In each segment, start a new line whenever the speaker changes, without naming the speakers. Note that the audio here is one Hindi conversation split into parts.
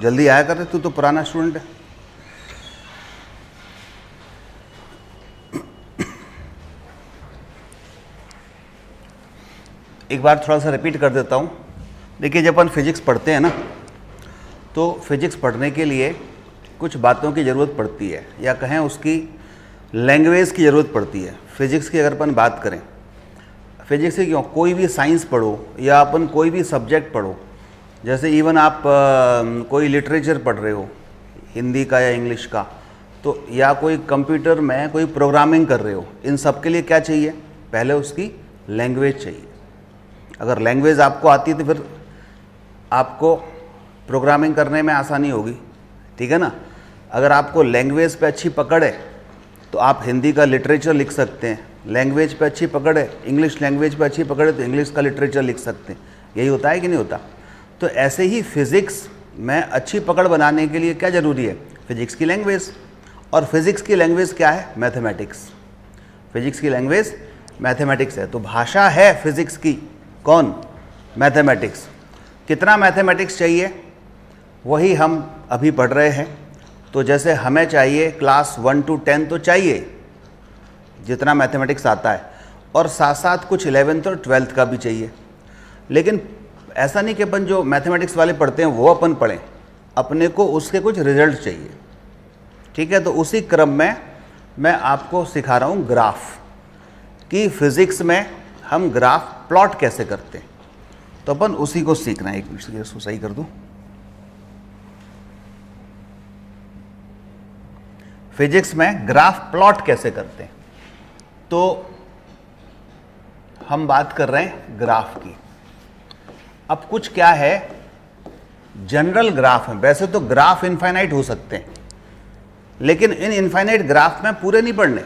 जल्दी आया कर, तू तो पुराना स्टूडेंट है। एक बार थोड़ा सा रिपीट कर देता हूँ। देखिए, जब अपन फिजिक्स पढ़ते हैं ना, तो फिजिक्स पढ़ने के लिए कुछ बातों की ज़रूरत पड़ती है, या कहें उसकी लैंग्वेज की ज़रूरत पड़ती है। फिजिक्स की अगर अपन बात करें, फिजिक्स की क्यों, कोई भी साइंस पढ़ो या अपन कोई भी सब्जेक्ट पढ़ो, जैसे इवन आप कोई लिटरेचर पढ़ रहे हो हिंदी का या इंग्लिश का, तो या कोई कंप्यूटर में कोई प्रोग्रामिंग कर रहे हो, इन सब के लिए क्या चाहिए? पहले उसकी लैंग्वेज चाहिए। अगर लैंग्वेज आपको आती है तो फिर आपको प्रोग्रामिंग करने में आसानी होगी, ठीक है ना। अगर आपको लैंग्वेज पे अच्छी पकड़ है तो आप हिंदी का लिटरेचर लिख सकते हैं, लैंग्वेज पे अच्छी पकड़ है, इंग्लिश लैंग्वेज पे अच्छी पकड़ है तो इंग्लिश का लिटरेचर लिख सकते हैं। यही होता है कि नहीं होता? तो ऐसे ही फिज़िक्स में अच्छी पकड़ बनाने के लिए क्या ज़रूरी है? फिज़िक्स की लैंग्वेज। और फिज़िक्स की लैंग्वेज क्या है? मैथमेटिक्स। फिज़िक्स की लैंग्वेज मैथमेटिक्स है। तो भाषा है फिज़िक्स की कौन? मैथमेटिक्स। कितना मैथमेटिक्स चाहिए वही हम अभी पढ़ रहे हैं। तो जैसे हमें चाहिए क्लास 1 to 10 तो चाहिए जितना मैथमेटिक्स आता है, और साथ साथ कुछ 11th और 12th का भी चाहिए। लेकिन ऐसा नहीं कि अपन जो मैथमेटिक्स वाले पढ़ते हैं वो अपन पढ़ें, अपने को उसके कुछ रिजल्ट चाहिए, ठीक है। तो उसी क्रम में मैं आपको सिखा रहा हूँ ग्राफ, कि फिज़िक्स में हम ग्राफ प्लॉट कैसे करते हैं। तो अपन उसी को सीखना है। एक मिनट से इसको सही कर दूँ। फिजिक्स में ग्राफ प्लॉट कैसे करते हैं, तो हम बात कर रहे हैं ग्राफ की। अब कुछ क्या है, जनरल ग्राफ है। वैसे तो ग्राफ इनफाइनाइट हो सकते हैं, लेकिन इन इनफाइनाइट ग्राफ में पूरे नहीं पढ़ने।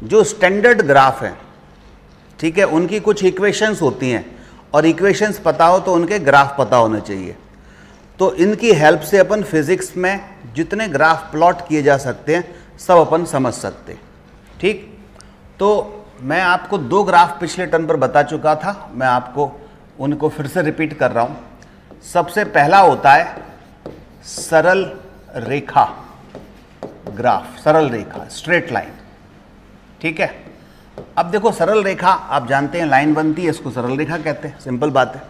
जो स्टैंडर्ड ग्राफ हैं, ठीक है, उनकी कुछ इक्वेशंस होती हैं, और इक्वेशंस पता हो तो उनके ग्राफ पता होने चाहिए। तो इनकी हेल्प से अपन फिजिक्स में जितने ग्राफ प्लॉट किए जा सकते हैं सब अपन समझ सकते हैं, ठीक। तो मैं आपको 2 ग्राफ पिछले टर्म पर बता चुका था, मैं आपको उनको फिर से रिपीट कर रहा हूँ। सबसे पहला होता है सरल रेखा ग्राफ, सरल रेखा, स्ट्रेट लाइन, ठीक है। अब देखो, सरल रेखा आप जानते हैं लाइन बनती है, इसको सरल रेखा कहते हैं, सिंपल बात है।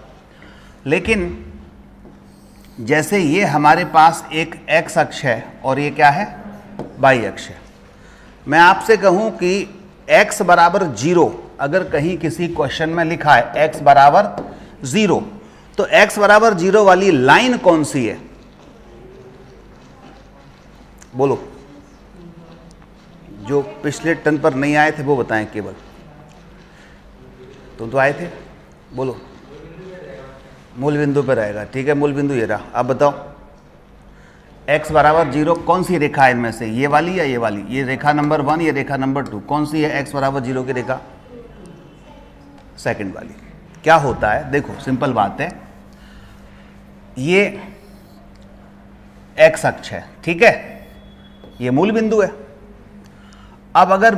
लेकिन जैसे ये हमारे पास एक एक्स अक्ष है और ये क्या है? वाई अक्ष है। मैं आपसे कहूं कि x बराबर 0, अगर कहीं किसी क्वेश्चन में लिखा है x बराबर 0, तो x बराबर 0 वाली लाइन कौन सी है? बोलो। जो पिछले टर्न पर नहीं आए थे वो बताएं केवल। तुम तो आए थे, बोलो। मूल बिंदु पर रहेगा, ठीक है। मूल बिंदु ये रहा। अब बताओ, x बराबर 0 कौन सी रेखा है इनमें से? ये वाली या ये वाली? ये रेखा नंबर 1, ये रेखा नंबर 2, कौन सी है x बराबर 0 की रेखा? सेकंड वाली। क्या होता है, देखो सिंपल बात है, ये x अक्ष है, ठीक है, ये मूल बिंदु है। अब अगर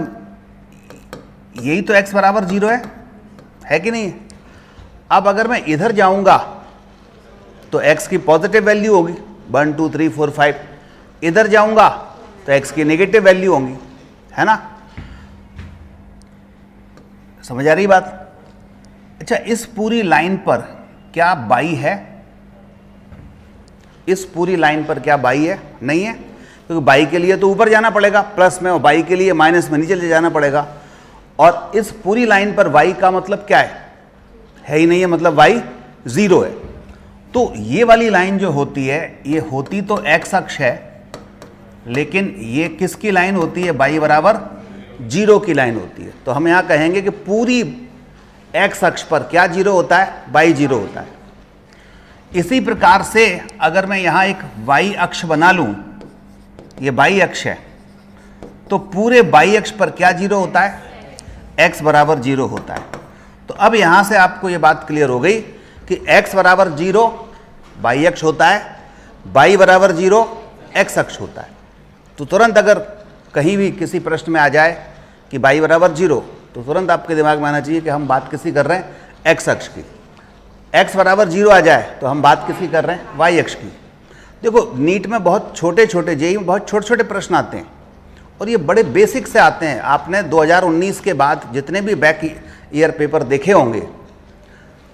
यही तो x बराबर 0 है कि नहीं? अब अगर मैं इधर जाऊंगा तो x की पॉजिटिव वैल्यू होगी, 1 2 3 4 5। इधर जाऊंगा तो x की नेगेटिव वैल्यू होंगी, है ना। समझ आ रही बात? अच्छा, इस पूरी लाइन पर क्या बाई है? इस पूरी लाइन पर क्या बाई है? नहीं है, क्योंकि बाई के लिए तो ऊपर जाना पड़ेगा प्लस में, और बाई के लिए माइनस में नीचे ले जाना पड़ेगा। और इस पूरी लाइन पर y का मतलब क्या है ही नहीं है, मतलब y 0 है। तो ये वाली लाइन जो होती है, ये होती तो x अक्ष है, लेकिन ये किसकी लाइन होती है? y बराबर 0 की लाइन होती है। तो हम यहां कहेंगे कि पूरी x अक्ष पर क्या 0 होता है? y 0 होता है। इसी प्रकार से अगर मैं यहां एक y अक्ष बना लूं, ये y अक्ष है, तो पूरे y अक्ष पर क्या 0 होता है? x बराबर 0 होता है। तो अब यहां से आपको ये बात क्लियर हो गई कि x बराबर 0 y अक्ष होता है, y बराबर 0 x अक्ष होता है। तो तुरंत अगर कहीं भी किसी प्रश्न में आ जाए कि y बराबर 0, तो तुरंत आपके दिमाग में आना चाहिए कि हम बात किसी कर रहे हैं? x अक्ष की। x बराबर 0 आ जाए तो हम बात किसी कर रहे हैं? y अक्ष की। देखो नीट में बहुत छोटे छोटे, जेईई में बहुत छोटे छोटे प्रश्न आते हैं और ये बड़े बेसिक से आते हैं। आपने 2019 के बाद जितने भी बैक ईयर पेपर देखे होंगे,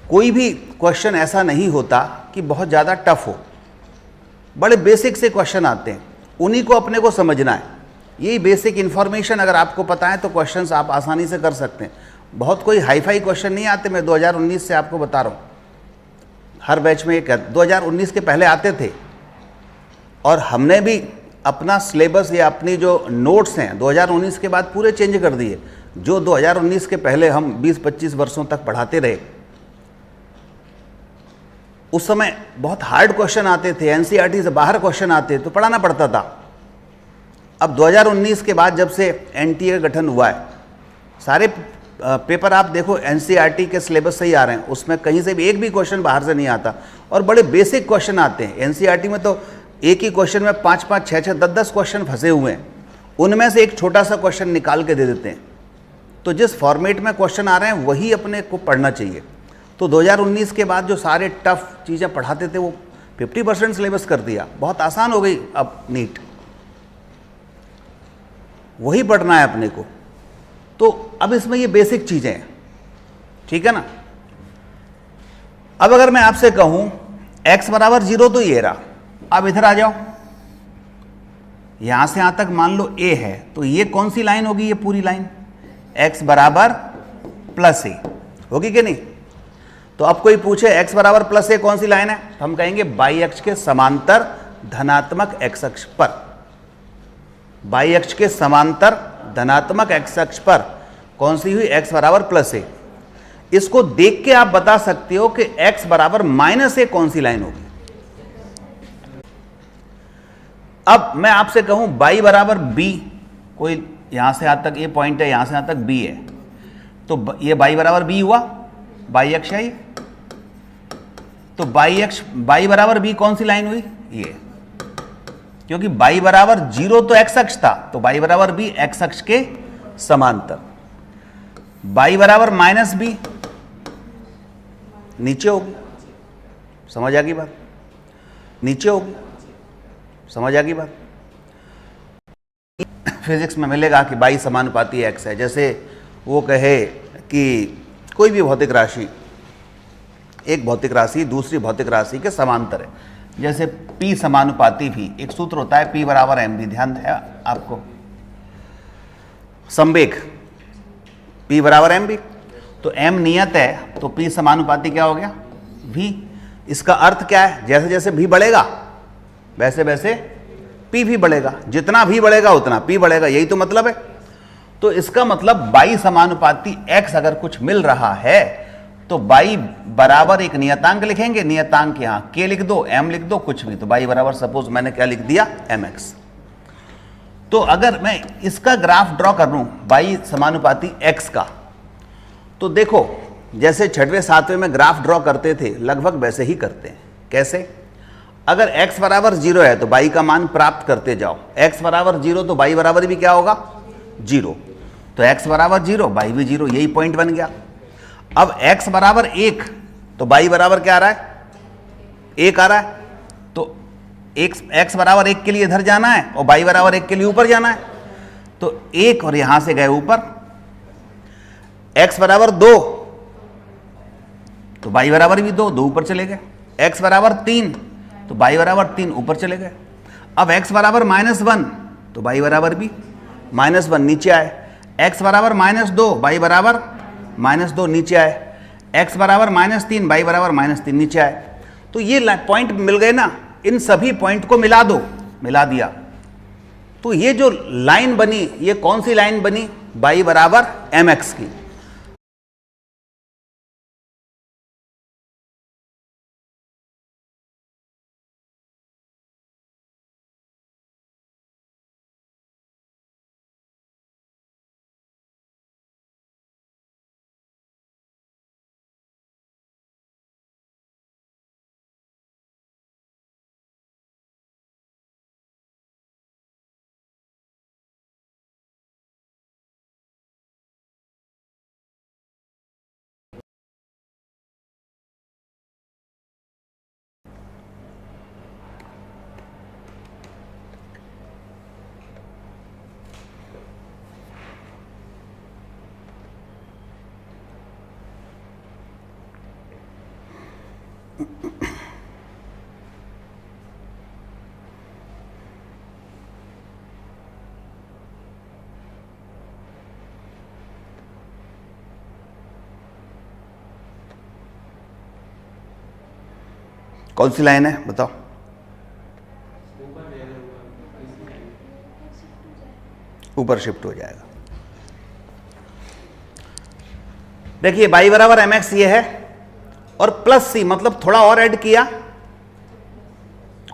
कोई भी क्वेश्चन ऐसा नहीं होता कि बहुत ज़्यादा टफ हो। बड़े बेसिक से क्वेश्चन आते हैं, उन्हीं को अपने को समझना है। यही बेसिक इन्फॉर्मेशन अगर आपको पता है तो क्वेश्चंस आप आसानी से कर सकते हैं। बहुत कोई हाई फाई क्वेश्चन नहीं आते, मैं 2019 से आपको बता रहा हूँ। हर बैच में एक 2019 के पहले आते थे और हमने भी अपना सिलेबस या अपनी जो नोट्स हैं 2019 के बाद पूरे चेंज कर दिए। जो 2019 के पहले हम 20-25 वर्षों तक पढ़ाते रहे, उस समय बहुत हार्ड क्वेश्चन आते थे, एनसीईआरटी से बाहर क्वेश्चन आते तो पढ़ाना पड़ता था। अब 2019 के बाद जब से एनटीए का गठन हुआ है, सारे पेपर आप देखो एनसीईआरटी के सिलेबस से ही आ रहे हैं, उसमें कहीं से भी एक भी क्वेश्चन बाहर से नहीं आता और बड़े बेसिक क्वेश्चन आते हैं। एनसीईआरटी में तो एक ही क्वेश्चन में 5-5, 6-6, 10-10 क्वेश्चन फंसे हुए हैं, उनमें से एक छोटा सा क्वेश्चन निकाल के दे देते हैं। तो जिस फॉर्मेट में क्वेश्चन आ रहे हैं वही अपने को पढ़ना चाहिए। तो 2019 के बाद जो सारे टफ चीज़ें पढ़ाते थे वो 50% सिलेबस कर दिया, बहुत आसान हो गई अब नीट। वही पढ़ना है अपने को। तो अब इसमें ये बेसिक चीज़ें हैं, ठीक है ना। अब अगर मैं आपसे कहूं x बराबर 0 तो ये रहा, अब इधर आ जाओ, यहां से यहां तक मान लो a है, तो ये कौन सी लाइन होगी? ये पूरी लाइन x बराबर प्लस ए होगी कि नहीं? तो अब कोई पूछे x बराबर प्लस ए कौन सी लाइन है, तो हम कहेंगे बाई अक्ष के समांतर धनात्मक x अक्ष पर। बाई अक्ष के समांतर धनात्मक x अक्ष पर कौन सी हुई? x बराबर प्लस ए। इसको देख के आप बता सकते हो कि x बराबर माइनस ए कौन सी लाइन होगी। अब मैं आपसे कहूं y बराबर b, कोई यहां से यहां तक ये पॉइंट है, यहां से यहां तक b है, तो ये y बराबर b हुआ, बाई अक्ष है ये। तो y बराबर b कौन सी लाइन हुई? ये, क्योंकि y बराबर 0 तो x अक्ष था, तो y बराबर b x अक्ष के समांतर। y बराबर माइनस b नीचे होगी, समझ आ गई बात? नीचे होगी, समझ आ गई बात? फिजिक्स में मिलेगा कि y समानुपाती x है। जैसे वो कहे कि कोई भी भौतिक राशि, एक भौतिक राशि दूसरी भौतिक राशि के समांतर है, जैसे P समानुपाती भी, एक सूत्र होता है P बराबर mv, ध्यान है आपको, संवेग P बराबर mv। तो m नियत है तो P समानुपाती क्या हो गया? v। इसका अर्थ क्या है? जैसे जैसे v बढ़ेगा वैसे वैसे P भी बढ़ेगा, जितना v बढ़ेगा उतना P बढ़ेगा, यही तो मतलब है। तो इसका मतलब y समानुपाती x अगर कुछ मिल रहा है तो y बराबर एक नियतांक लिखेंगे, नियतांक यहां k लिख दो, m लिख दो, कुछ भी, तो y बराबर सपोज मैंने क्या लिख दिया? mx। तो अगर मैं इसका ग्राफ ड्रॉ कर लूं y समानुपाती x का, तो देखो जैसे 6वें 7वें में ग्राफ ड्रॉ करते थे लगभग वैसे ही करते हैं। कैसे? अगर x बराबर 0 है तो y का मान प्राप्त करते जाओ, x बराबर 0 तो y बराबर भी क्या होगा? 0। तो x बराबर 0, y भी 0, यही पॉइंट बन गया। अब x बराबर 1 तो y बराबर क्या आ रहा है? 1 आ रहा है। तो x बराबर 1 के लिए इधर जाना है और y बराबर 1 के लिए ऊपर जाना है, तो 1 और यहां से गए ऊपर। x बराबर 2 तो y बराबर भी 2, 2 ऊपर चले गए। x बराबर 3 तो y बराबर 3 ऊपर चले गए। अब x बराबर -1 तो y बराबर भी -1 नीचे आए। x बराबर -2, y बराबर -2 नीचे आए। x बराबर -3, y बराबर -3 नीचे आए। तो ये पॉइंट मिल गए ना, इन सभी पॉइंट को मिला दो, मिला दिया तो ये जो लाइन बनी, ये कौन सी लाइन बनी? y बराबर mx की। कौन सी लाइन है बताओ? ऊपर शिफ्ट हो जाएगा। देखिए y बराबर एम एक्स ये है, और प्लस सी मतलब थोड़ा और ऐड किया।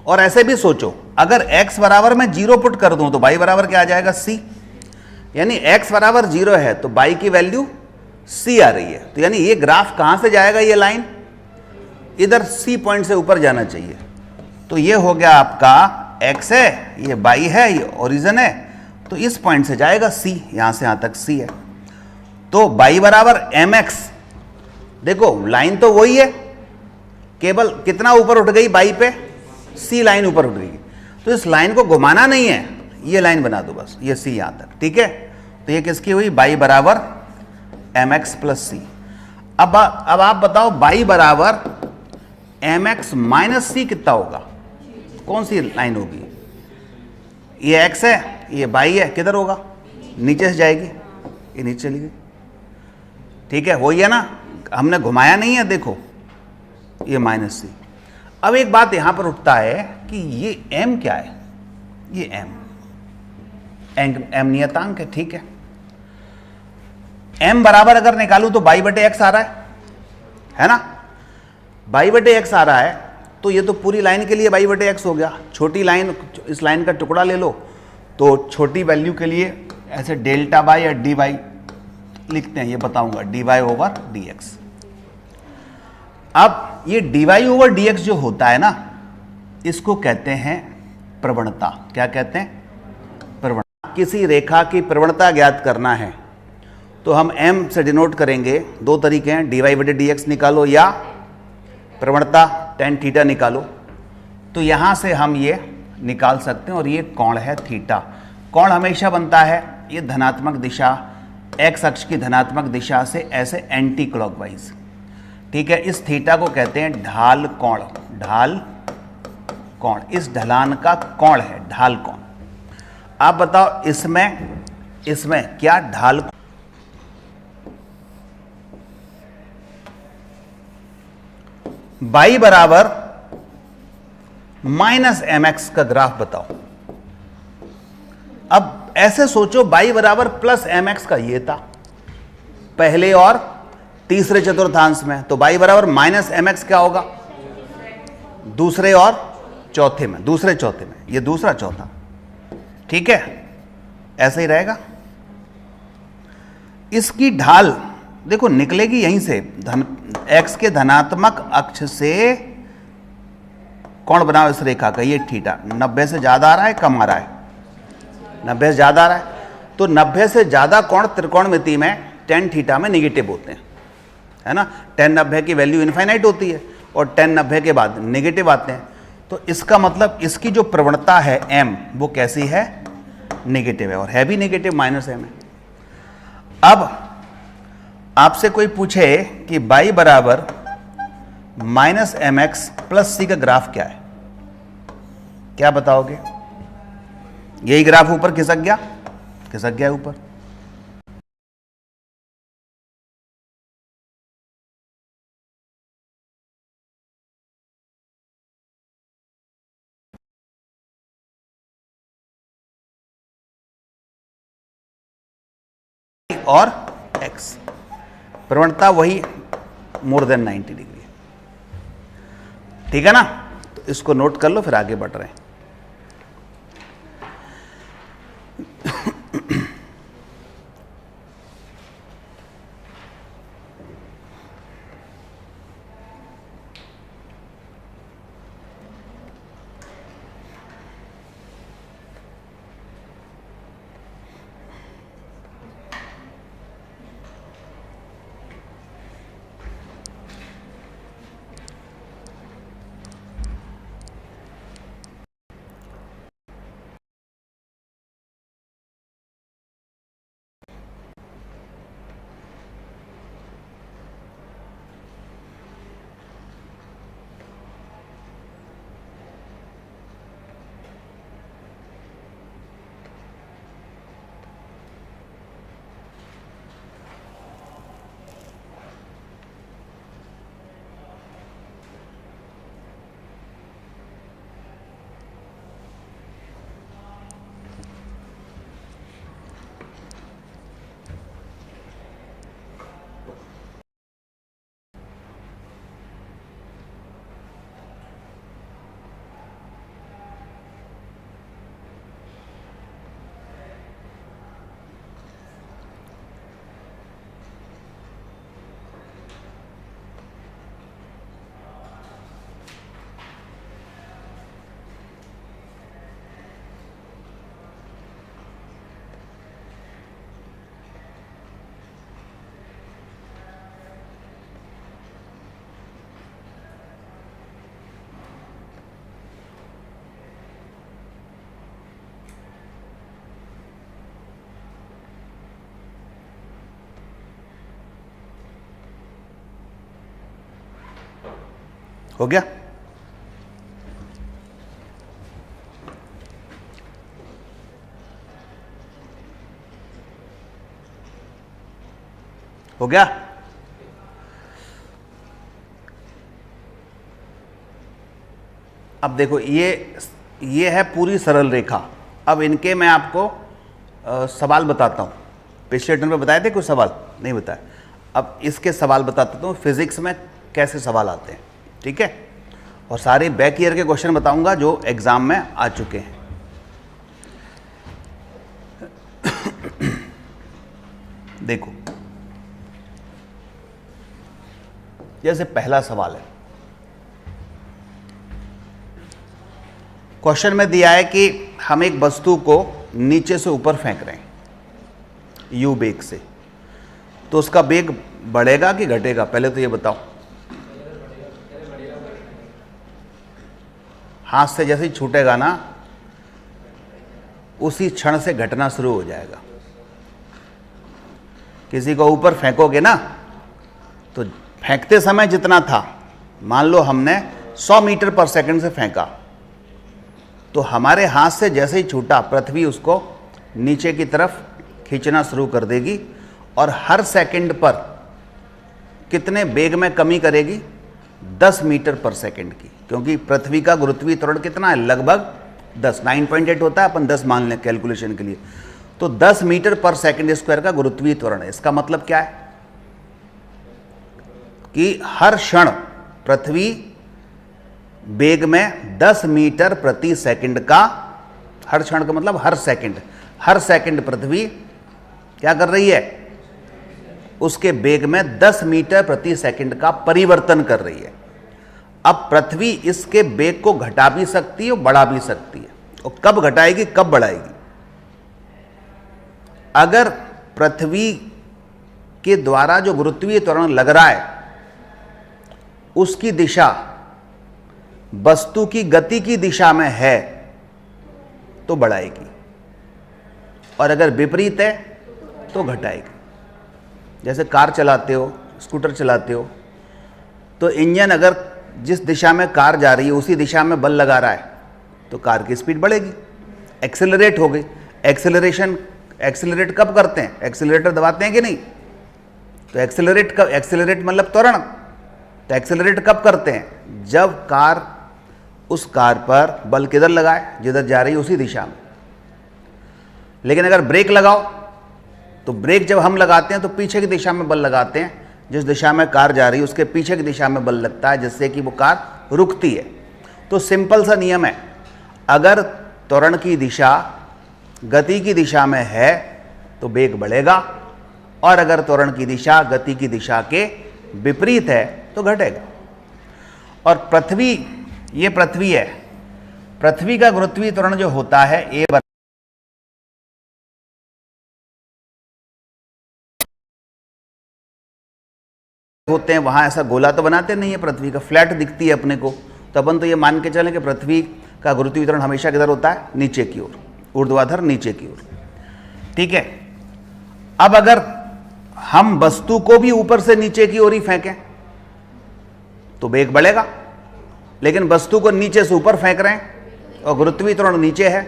और ऐसे भी सोचो, अगर x बराबर मैं 0 पुट कर दूं तो y बराबर क्या आ जाएगा? c। यानी x बराबर 0 है तो y की वैल्यू c आ रही है। तो यानी ये ग्राफ कहां से जाएगा? ये लाइन इधर c पॉइंट से ऊपर जाना चाहिए। तो ये हो गया आपका x है, ये y है, ये ओरिजिन है, तो इस पॉइंट से जाएगा c, यहां से यहां तक c है। तो y बराबर एम एक्स, देखो लाइन तो वही है, केवल कितना ऊपर उठ गई y पे? c लाइन ऊपर उठ गई। तो इस लाइन को घुमाना नहीं है, ये लाइन बना दो बस, ये c यहां तक, ठीक है। तो ये किसकी हुई? y बराबर एम एक्स प्लस सी। अब आप बताओ y बराबर एम एक्स माइनस सी कितना होगा? कौन सी लाइन होगी? ये x है, ये y है, किधर होगा? नीचे से जाएगी, ये नीचे चली गई, ठीक है। वही है ना, हमने घुमाया नहीं है, देखो ये माइनस सी। अब एक बात यहां पर उठता है कि ये m क्या है? ये m नियतांक है, ठीक है। m बराबर अगर निकालूं तो y बटे x आ रहा है ना? y बटे x आ रहा है, तो ये तो पूरी लाइन के लिए y बटे x हो गया। छोटी लाइन, इस लाइन का टुकड़ा ले लो, तो छोटी वैल्यू के लिए ऐसे डेल्टा y या dy लिखते हैं, ये बताऊंगा, dy ओवर dx। अब ये dy ओवर dx जो होता है ना, इसको कहते हैं प्रवणता। क्या कहते हैं? प्रवणता। किसी रेखा की प्रवणता ज्ञात करना है तो हम m से डिनोट करेंगे। दो तरीके हैं, dy बटे dx निकालो या प्रवणता tan थीटा निकालो। तो यहां से हम ये निकाल सकते हैं, और ये कोण है थीटा। कोण हमेशा बनता है ये धनात्मक दिशा, x अक्ष की धनात्मक दिशा से ऐसे एंटी क्लॉकवाइज, ठीक है। इस थीटा को कहते हैं ढाल कोण। ढाल कोण इस ढलान का कोण है, ढाल कोण। आप बताओ इसमें क्या ढाल? y बराबर माइनस एम एक्स का ग्राफ बताओ। अब ऐसे सोचो, y बराबर प्लस एम एक्स का ये था पहले और तीसरे चतुर्थांश में, तो y बराबर माइनस एम एक्स क्या होगा? दूसरे और चौथे में, दूसरे चौथे में, ये दूसरा चौथा, ठीक है। ऐसे ही रहेगा। इसकी ढाल देखो निकलेगी यहीं से, x के धनात्मक अक्ष से कोण बनाओ इस रेखा का, ये थीटा 90 से ज्यादा आ रहा है, कम आ रहा है? 90 से ज्यादा आ रहा है। तो 90 से ज्यादा कोण त्रिकोणमिति में tan थीटा में निगेटिव होते हैं, है ना। tan 90 की वैल्यू इनफाइनाइट होती है, और tan 90 के बाद नेगेटिव आते हैं। तो इसका मतलब इसकी जो प्रवणता है m, वो कैसी है? नेगेटिव है, और है भी नेगेटिव, माइनस m है। अब आपसे कोई पूछे कि y बराबर माइनस एम एक्स प्लस सी का ग्राफ क्या है, क्या बताओगे? यही ग्राफ ऊपर खिसक गया ऊपर। और x प्रवणता वही मोर देन 90 डिग्री, ठीक है ना। तो इसको नोट कर लो, फिर आगे बढ़ रहे हैं। हो गया? हो गया? अब देखो ये है पूरी सरल रेखा। अब इनके मैं आपको सवाल बताता हूँ। पिछले टर्म में बताए थे कुछ सवाल? नहीं बताए। अब इसके सवाल बताता हूँ फिजिक्स में कैसे सवाल आते हैं, ठीक है? और सारे बैक ईयर के क्वेश्चन बताऊंगा जो एग्जाम में आ चुके हैं। देखो, जैसे पहला सवाल है, क्वेश्चन में दिया है कि हम एक वस्तु को नीचे से ऊपर फेंक रहे हैं यू बेग से, तो उसका बेग बढ़ेगा कि घटेगा? पहले तो ये बताओ। हाथ से जैसे ही छूटेगा ना, उसी क्षण से घटना शुरू हो जाएगा। किसी को ऊपर फेंकोगे ना, तो फेंकते समय जितना था, मान लो हमने 100 मीटर पर सेकंड से फेंका, तो हमारे हाथ से जैसे ही छूटा, पृथ्वी उसको नीचे की तरफ खींचना शुरू कर देगी और हर सेकंड पर कितने वेग में कमी करेगी? 10 मीटर पर सेकंड की, क्योंकि पृथ्वी का गुरुत्वीय त्वरण कितना है? लगभग 10, 9.8 होता है, अपन 10 मान लें कैलकुलेशन के लिए। तो 10 मीटर पर सेकंड स्क्वायर का गुरुत्वीय त्वरण है। इसका मतलब क्या है कि हर क्षण पृथ्वी वेग में 10 मीटर प्रति सेकंड का, हर क्षण का मतलब हर सेकंड पृथ्वी क्या कर रही है? उसके वेग में 10 मीटर प्रति सेकंड का परिवर्तन कर रही है। अब पृथ्वी इसके वेग को घटा भी सकती है और बढ़ा भी सकती है। और कब घटाएगी, कब बढ़ाएगी? अगर पृथ्वी के द्वारा जो गुरुत्वीय त्वरण लग रहा है, उसकी दिशा वस्तु की गति की दिशा में है, तो बढ़ाएगी, और अगर विपरीत है तो घटाएगी। जैसे कार चलाते हो, स्कूटर चलाते हो, तो इंजन अगर जिस दिशा में कार जा रही है उसी दिशा में बल लगा रहा है, तो कार की स्पीड बढ़ेगी, एक्सेलरेट हो गई। एक्सेलरेट कब करते हैं? एक्सेलरेटर दबाते हैं कि नहीं? तो एक्सेलरेट मतलब त्वरण। तो एक्सेलरेट कब करते हैं? जब उस कार पर बल किधर लगाए? जिधर जा रही है उसी दिशा में। लेकिन अगर ब्रेक लगाओ, तो ब्रेक जब हम लगाते हैं तो पीछे की दिशा में बल लगाते हैं, जिस दिशा में कार जा रही है उसके पीछे की दिशा में बल लगता है, जिससे कि वो कार रुकती है। तो सिंपल सा नियम है, अगर त्वरण की दिशा गति की दिशा में है तो वेग बढ़ेगा, और अगर त्वरण की दिशा गति की दिशा के विपरीत है तो घटेगा। और पृथ्वी, ये पृथ्वी है, पृथ्वी का गुरुत्वीय त्वरण जो होता है ए होते हैं, वहां ऐसा गोला तो बनाते नहीं है, पृथ्वी का फ्लैट दिखती है अपने को। तो अपन तो ये मान के चलें कि पृथ्वी का गुरुत्वीय त्वरण हमेशा किधर होता है? नीचे की ओर, ऊर्ध्वाधर नीचे की ओर, ठीक है। अब अगर हम वस्तु को भी ऊपर से नीचे की ओर ही फेंकें तो वेग बढ़ेगा, लेकिन वस्तु को नीचे से ऊपर फेंक रहे हैं और गुरुत्वीय त्वरण नीचे है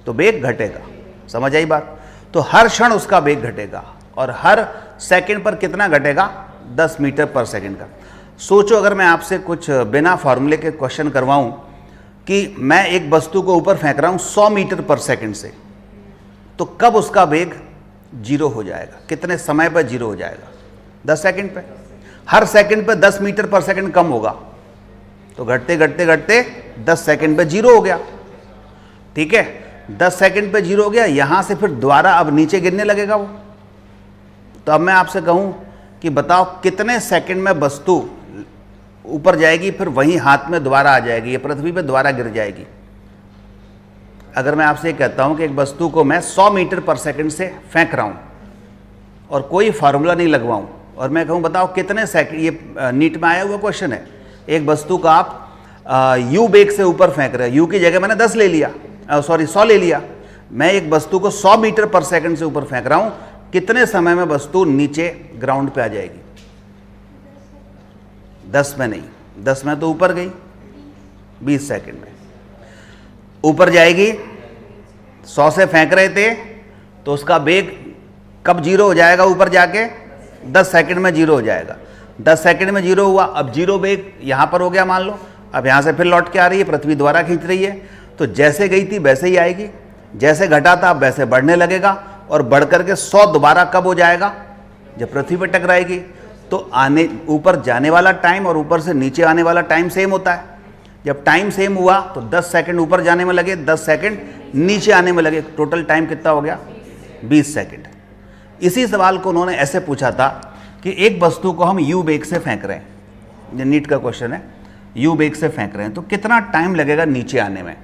तो वेग घटेगा। समझ आई बात? तो हर क्षण उसका वेग घटेगा, और हर सेकंड पर कितना घटेगा? 10 मीटर पर सेकंड का। सोचो अगर मैं आपसे कुछ बिना फॉर्मूले के क्वेश्चन करवाऊं कि मैं एक वस्तु को ऊपर फेंक रहा हूं 100 मीटर पर सेकंड से, तो कब उसका वेग 0 हो जाएगा? कितने समय पर 0 हो जाएगा? 10 सेकंड पे। हर सेकंड पे 10 मीटर पर सेकंड कम होगा, तो घटते घटते घटते 10 सेकंड पे 0 हो गया, ठीक है। 10 सेकंड पे 0 हो गया, यहां से फिर दोबारा अब नीचे गिरने लगेगा वो। तो अब मैं आपसे कहूं कि बताओ कितने सेकंड में वस्तु ऊपर जाएगी, फिर वहीं हाथ में दोबारा आ जाएगी, ये पृथ्वी पे दोबारा गिर जाएगी। अगर मैं आपसे कहता हूं कि एक वस्तु को मैं 100 मीटर पर सेकंड से फेंक रहा हूं और कोई फार्मूला नहीं लगवाऊं, और मैं कहूं बताओ कितने सेकंड, ये नीट में आया हुआ क्वेश्चन है, एक वस्तु का आप यू वेग से ऊपर फेंक रहे हैं, यू की जगह मैंने 10 ले लिया, 100 ले लिया, मैं एक वस्तु को 100 मीटर पर सेकंड से ऊपर फेंक रहा हूं, कितने समय में वस्तु नीचे ग्राउंड पे आ जाएगी? 10 में नहीं, 10 में तो ऊपर गई, 20 सेकंड में ऊपर जाएगी। 100 से फेंक रहे थे तो उसका वेग कब जीरो हो जाएगा? ऊपर जाके 10 सेकंड में जीरो हो जाएगा। 10 सेकंड में जीरो हुआ, अब जीरो वेग यहाँ पर हो गया मान लो। अब यहाँ से फिर लौट के आ रही है, पृथ्वी द्वारा खींच रही है, तो जैसे गई थी वैसे ही आएगी, जैसे घटा था वैसे बढ़ने लगेगा, और बढ़ करके 100 दोबारा कब हो जाएगा? जब पृथ्वी पर टकराएगी। तो आने ऊपर जाने वाला टाइम और ऊपर से नीचे आने वाला टाइम सेम होता है। जब टाइम सेम हुआ तो 10 सेकंड ऊपर जाने में लगे, 10 सेकंड नीचे आने में लगे, टोटल टाइम कितना हो गया? 20 सेकंड। इसी सवाल को उन्होंने ऐसे पूछा था कि एक वस्तु को हम यू वेग से फेंक रहे हैं, ये नीट का क्वेश्चन है, यू वेग से फेंक रहे हैं तो कितना टाइम लगेगा नीचे आने में?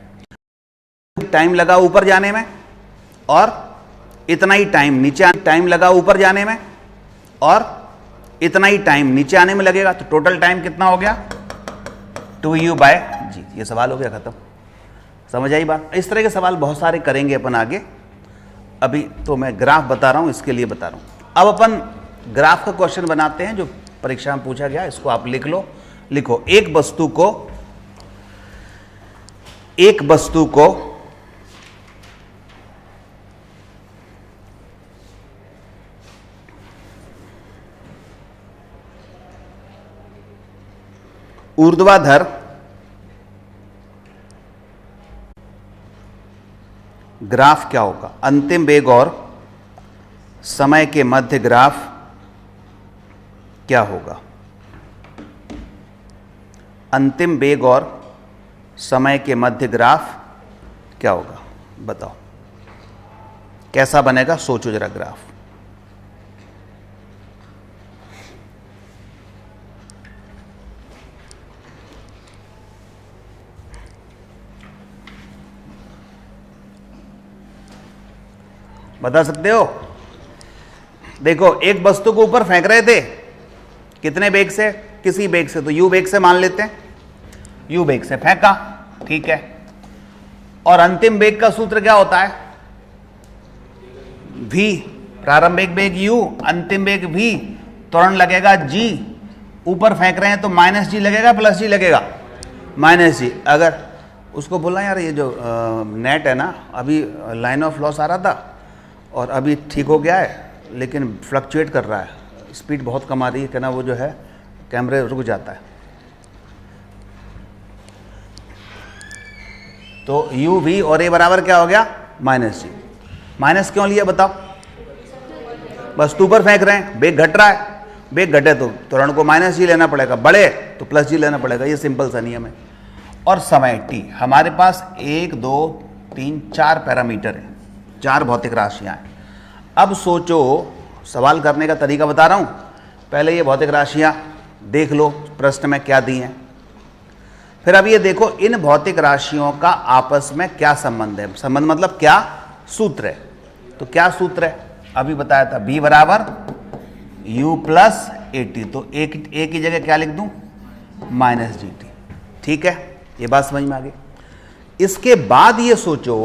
टाइम लगा ऊपर जाने में और इतना ही टाइम नीचे टाइम लगा ऊपर जाने में और इतना ही टाइम नीचे आने में लगेगा, तो टोटल टाइम कितना हो गया? 2u/g। ये सवाल हो गया खत्म। समझ आई बात? इस तरह के सवाल बहुत सारे करेंगे अपन आगे। अभी तो मैं ग्राफ बता रहा हूं, इसके लिए बता रहा हूं। अब अपन ग्राफ का क्वेश्चन बनाते हैं जो परीक्षा में पूछा गया, इसको आप लिख लो। लिखो, एक वस्तु को ऊर्ध्वाधर ग्राफ क्या होगा? अंतिम वेग और समय के मध्य ग्राफ क्या होगा? अंतिम वेग और समय के मध्य ग्राफ क्या होगा? बताओ कैसा बनेगा? सोचो जरा ग्राफ। बता सकते हो? देखो, एक वस्तु को ऊपर फेंक रहे थे, कितने वेग से? किसी वेग से, तो यू वेग से मान लेते हैं। यू वेग से फेंका, ठीक है। और अंतिम वेग का सूत्र क्या होता है? v। प्रारंभिक वेग u, अंतिम वेग v, त्वरण लगेगा g। ऊपर फेंक रहे हैं तो -g लगेगा, +g लगेगा? -g। अगर उसको बोला यार ये जो नेट है ना, अभी लाइन ऑफ लॉस आ रहा था और अभी ठीक हो गया है, लेकिन फ्लक्चुएट कर रहा है, स्पीड बहुत कम आ रही है, कहना वो जो है कैमरे रुक जाता है। तो u v और a बराबर क्या हो गया? -g। माइनस क्यों लिया बताओ? बस ऊपर फेंक रहे हैं, वेग घट रहा है, वेग घटे तो त्वरण को -g लेना पड़ेगा, बढ़े तो +g लेना पड़ेगा। ये सिंपल सा नियम है। और समय t, हमारे पास 1 2 3 4 पैरामीटर है, 4 भौतिक राशियां हैं। अब सोचो, सवाल करने का तरीका बता रहा हूं। पहले ये भौतिक राशियां देख लो प्रश्न में क्या दी हैं, फिर अब ये देखो इन भौतिक राशियों का आपस में क्या संबंध है। संबंध मतलब क्या सूत्र है? तो क्या सूत्र है? अभी बताया था, b बराबर u प्लस at। तो a की जगह क्या लिख दूं? -gt। ठीक है, ये बात समझ में आ गई। इसके बाद ये सोचो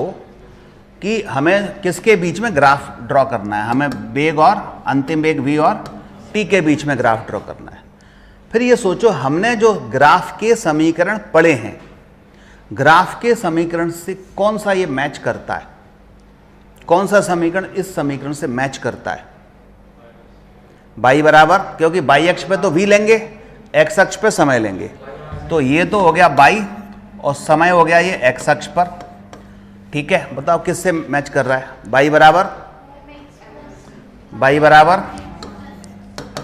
कि हमें किसके बीच में ग्राफ ड्रॉ करना है? हमें वेग और अंतिम वेग v और t के बीच में ग्राफ ड्रॉ करना है। फिर ये सोचो, हमने जो ग्राफ के समीकरण पढ़े हैं, ग्राफ के समीकरण से कौन सा ये मैच करता है? कौन सा समीकरण इस समीकरण से मैच करता है? y बराबर, क्योंकि y अक्ष पे तो v लेंगे, x अक्ष पे समय लेंगे, तो ये तो हो गया y और समय हो गया ये x अक्ष पर। ठीक है, बताओ किससे मैच कर रहा है? y बराबर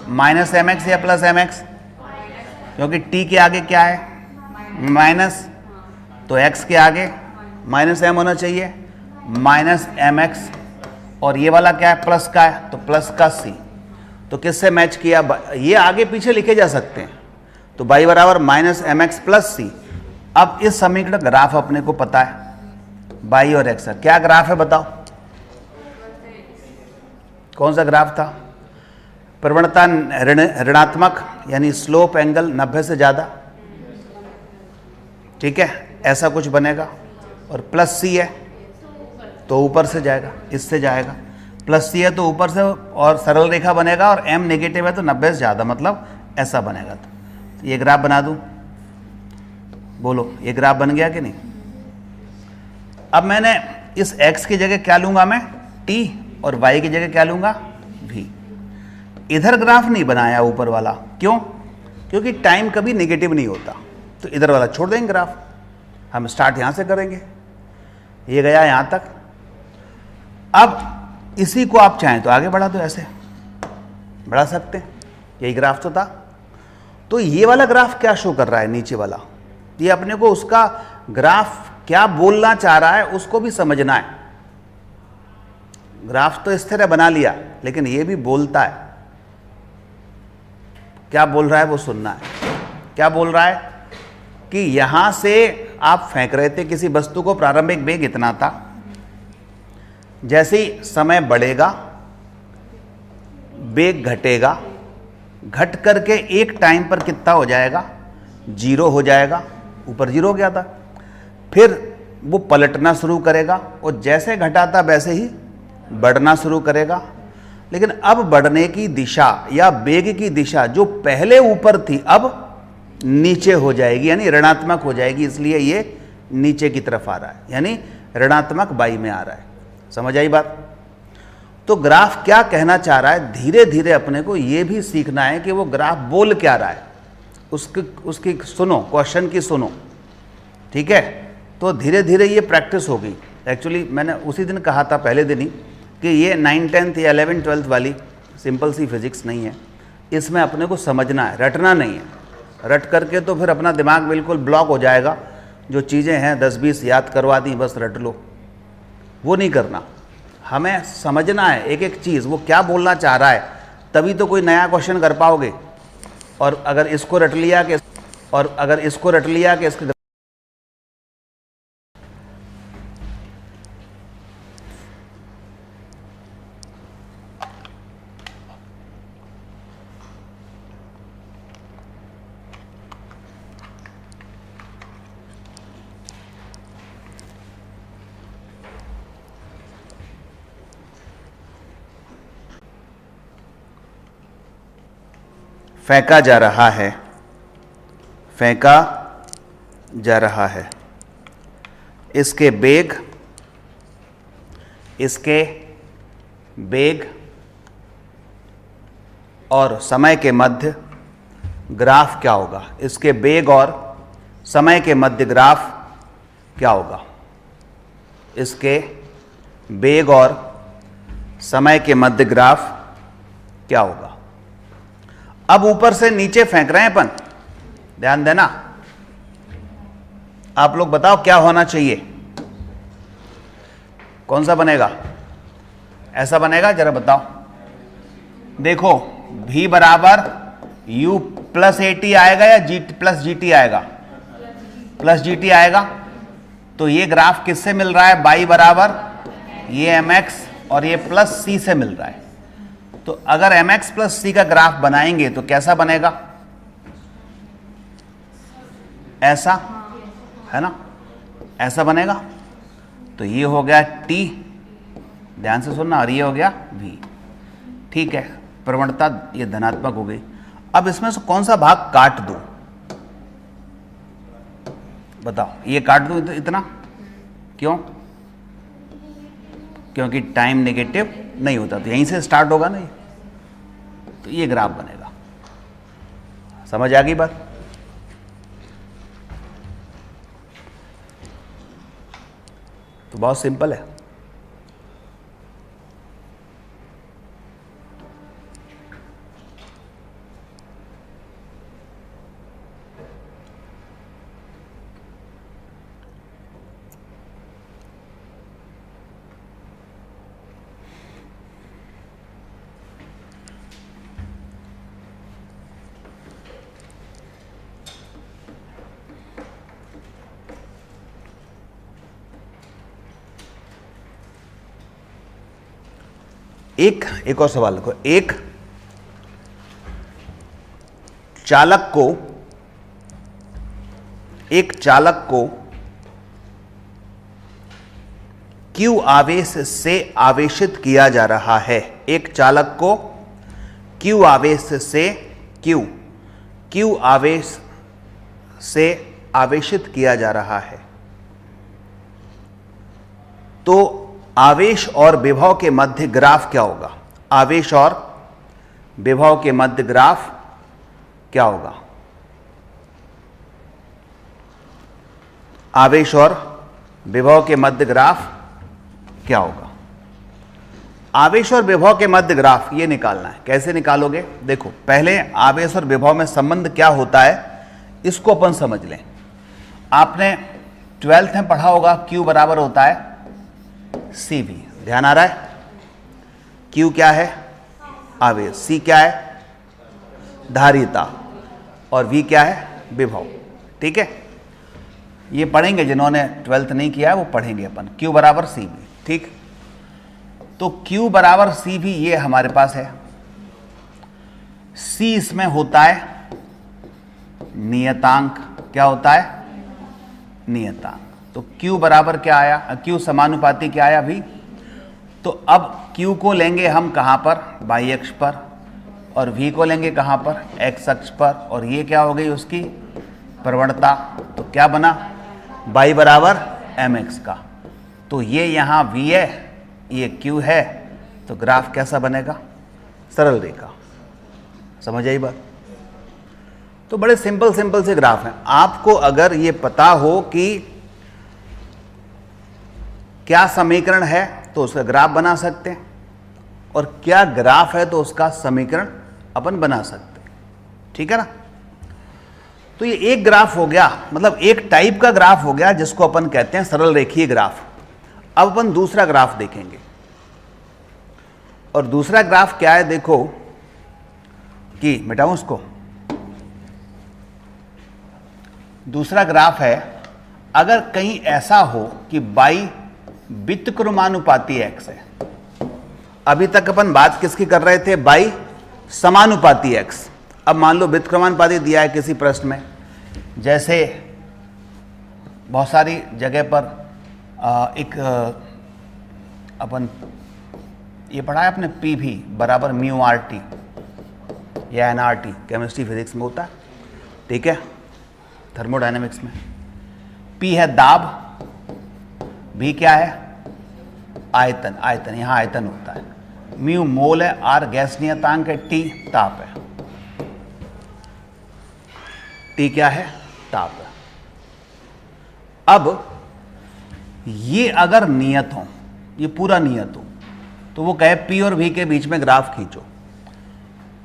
-mx या +mx? क्योंकि t के आगे क्या है? माइनस, तो x के आगे -m होना चाहिए, -mx। और ये वाला क्या है? प्लस का है, तो प्लस का c। तो किससे मैच किया? ये आगे पीछे लिखे जा सकते हैं। तो y बराबर -mx + c। अब इस समीकरण ग्राफ अपने को पता है, y और x। क्या ग्राफ है बताओ? कौन सा ग्राफ था? प्रवणता ऋणात्मक, यानी स्लोप एंगल 90 से ज़्यादा। ठीक है, ऐसा कुछ बनेगा। और +c है तो ऊपर से जाएगा, इससे जाएगा। +c है तो ऊपर से और सरल रेखा बनेगा, और m नेगेटिव है तो 90 से ज़्यादा, मतलब ऐसा बनेगा। तो ये ग्राफ बना दूं, बोलो ये ग्राफ बन गया कि नहीं? अब मैंने इस x की जगह क्या लूंगा मैं? t, और y की जगह क्या लूंगा? v। इधर ग्राफ नहीं बनाया ऊपर वाला, क्यों? क्योंकि टाइम कभी नेगेटिव नहीं होता, तो इधर वाला छोड़ देंगे ग्राफ। हम स्टार्ट यहां से करेंगे, ये गया यहां तक। अब इसी को आप चाहें तो आगे बढ़ा दो, ऐसे बढ़ा सकते हैं। यही ग्राफ तो था। तो ये वाला ग्राफ क्या शो कर रहा है? नीचे वाला, ये अपने को उसका ग्राफ क्या बोलना चाह रहा है उसको भी समझना है। ग्राफ तो इस तरह बना लिया, लेकिन ये भी बोलता है। क्या बोल रहा है वो सुनना है। क्या बोल रहा है कि यहां से आप फेंक रहे थे किसी वस्तु को, प्रारंभिक वेग इतना था, जैसे ही समय बढ़ेगा वेग घटेगा, घट करके एक टाइम पर कितना हो जाएगा? 0 हो जाएगा। ऊपर 0 हो गया था। फिर वो पलटना शुरू करेगा और जैसे घटा था वैसे ही बढ़ना शुरू करेगा। लेकिन अब बढ़ने की दिशा या वेग की दिशा जो पहले ऊपर थी अब नीचे हो जाएगी, यानी ऋणात्मक हो जाएगी। इसलिए ये नीचे की तरफ आ रहा है, यानी ऋणात्मक y में आ रहा है। समझ आई बात? तो ग्राफ क्या कहना चाह रहा है? धीरे धीरे अपने को ये भी सीखना है कि वो ग्राफ बोल क्या रहा है। उसकी सुनो, क्वेश्चन की सुनो, ठीक है? तो धीरे धीरे ये प्रैक्टिस होगी। एक्चुअली मैंने उसी दिन कहा था, पहले दिन ही, कि ये 9, 10th या 11, 12th वाली सिंपल सी फिजिक्स नहीं है। इसमें अपने को समझना है, रटना नहीं है। रट करके तो फिर अपना दिमाग बिल्कुल ब्लॉक हो जाएगा। जो चीज़ें हैं 10-20 याद करवा दी, बस रट लो, वो नहीं करना। हमें समझना है एक एक चीज़, वो क्या बोलना चाह रहा है, तभी तो कोई नया क्वेश्चन कर पाओगे। और अगर इसको रट लिया कि इसके फेंका जा रहा है, इसके बेग और समय के मध्य ग्राफ क्या होगा? इसके बेग और समय के मध्य ग्राफ क्या होगा? इसके बेग और समय के मध्य ग्राफ क्या होगा? अब ऊपर से नीचे फेंक रहे हैं अपन, ध्यान देना। आप लोग बताओ क्या होना चाहिए? कौन सा बनेगा? ऐसा बनेगा? जरा बताओ। देखो, v बराबर u प्लस AT आएगा या g प्लस GT आएगा? प्लस GT आएगा। तो ये ग्राफ किससे मिल रहा है? y बराबर ये mx और ये प्लस c से मिल रहा है। तो अगर mx प्लस c का ग्राफ बनाएंगे तो कैसा बनेगा? ऐसा, है ना? ऐसा बनेगा। तो ये हो गया t, ध्यान से सुनना, और ये हो गया v। ठीक है, प्रवणता ये धनात्मक हो गई। अब इसमें से कौन सा भाग काट दूं? बताओ, ये काट दूं इतना? क्यों? क्योंकि टाइम नेगेटिव नहीं होता, तो यहीं से स्टार्ट होगा ना ये, तो ये ग्राफ बनेगा। समझ आ गई बात? तो बहुत सिंपल है। एक और सवाल देखो। एक चालक को Q आवेश से आवेशित किया जा रहा है। एक चालक को Q आवेश से आवेशित किया जा रहा है, तो आवेश और विभव के मध्य ग्राफ क्या होगा? आवेश और विभव के मध्य ग्राफ क्या होगा? आवेश और विभव के मध्य ग्राफ क्या होगा? आवेश और विभव के मध्य ग्राफ ये निकालना है। कैसे निकालोगे? देखो, पहले आवेश और विभव में संबंध क्या होता है इसको अपन समझ लें। आपने 12th में पढ़ा होगा Q बराबर होता है CV। ध्यान आ रहा है? Q क्या है? आवेश। C क्या है? धारिता। और V क्या है? विभव। ठीक है, ये पढ़ेंगे, जिन्होंने 12th नहीं किया है वो पढ़ेंगे अपन। Q बराबर CV। ठीक, तो Q बराबर CV ये हमारे पास है। C इसमें होता है नियतांक। क्या होता है? नियतांक। तो Q बराबर क्या आया? Q समानुपाती क्या आया अभी? तो अब Q को लेंगे हम कहां पर? y अक्ष पर। और V को लेंगे कहां पर? x अक्ष पर। और ये क्या हो गई उसकी प्रवणता? तो क्या बना? y बराबर mx का। तो ये यहां V है, ये Q है, तो ग्राफ कैसा बनेगा? सरल रेखा। समझ आई बात? तो बड़े सिंपल सिंपल से ग्राफ हैं। आपको अगर ये पता हो कि क्या समीकरण है तो उसका ग्राफ बना सकते हैं, और क्या ग्राफ है तो उसका समीकरण अपन बना सकते हैं। ठीक है ना? तो ये एक ग्राफ हो गया, मतलब एक टाइप का ग्राफ हो गया जिसको अपन कहते हैं सरल रेखीय ग्राफ। अब अपन दूसरा ग्राफ देखेंगे, और दूसरा ग्राफ क्या है? देखो कि मिटाऊं उसको। दूसरा ग्राफ है, अगर कहीं ऐसा हो कि y व्युत्क्रमानुपाती x है। अभी तक अपन बात किसकी कर रहे थे? y समानुपाती x। अब मान लो व्युत्क्रमानुपाती दिया है किसी प्रश्न में, जैसे बहुत सारी जगह पर एक अपन ये पढ़ा है अपने PV बराबर म्यू RT या nRT, केमिस्ट्री फिजिक्स में होता है। ठीक है, थर्मोडायनेमिक्स में P है दाब, V क्या है? आयतन। आयतन, यहां आयतन होता है। म्यू मोल है, R गैस नियतांक है, T ताप है। T क्या है? ताप है। अब ये अगर नियत हो, ये पूरा नियत हो, तो वो कहे P और V के बीच में ग्राफ खींचो,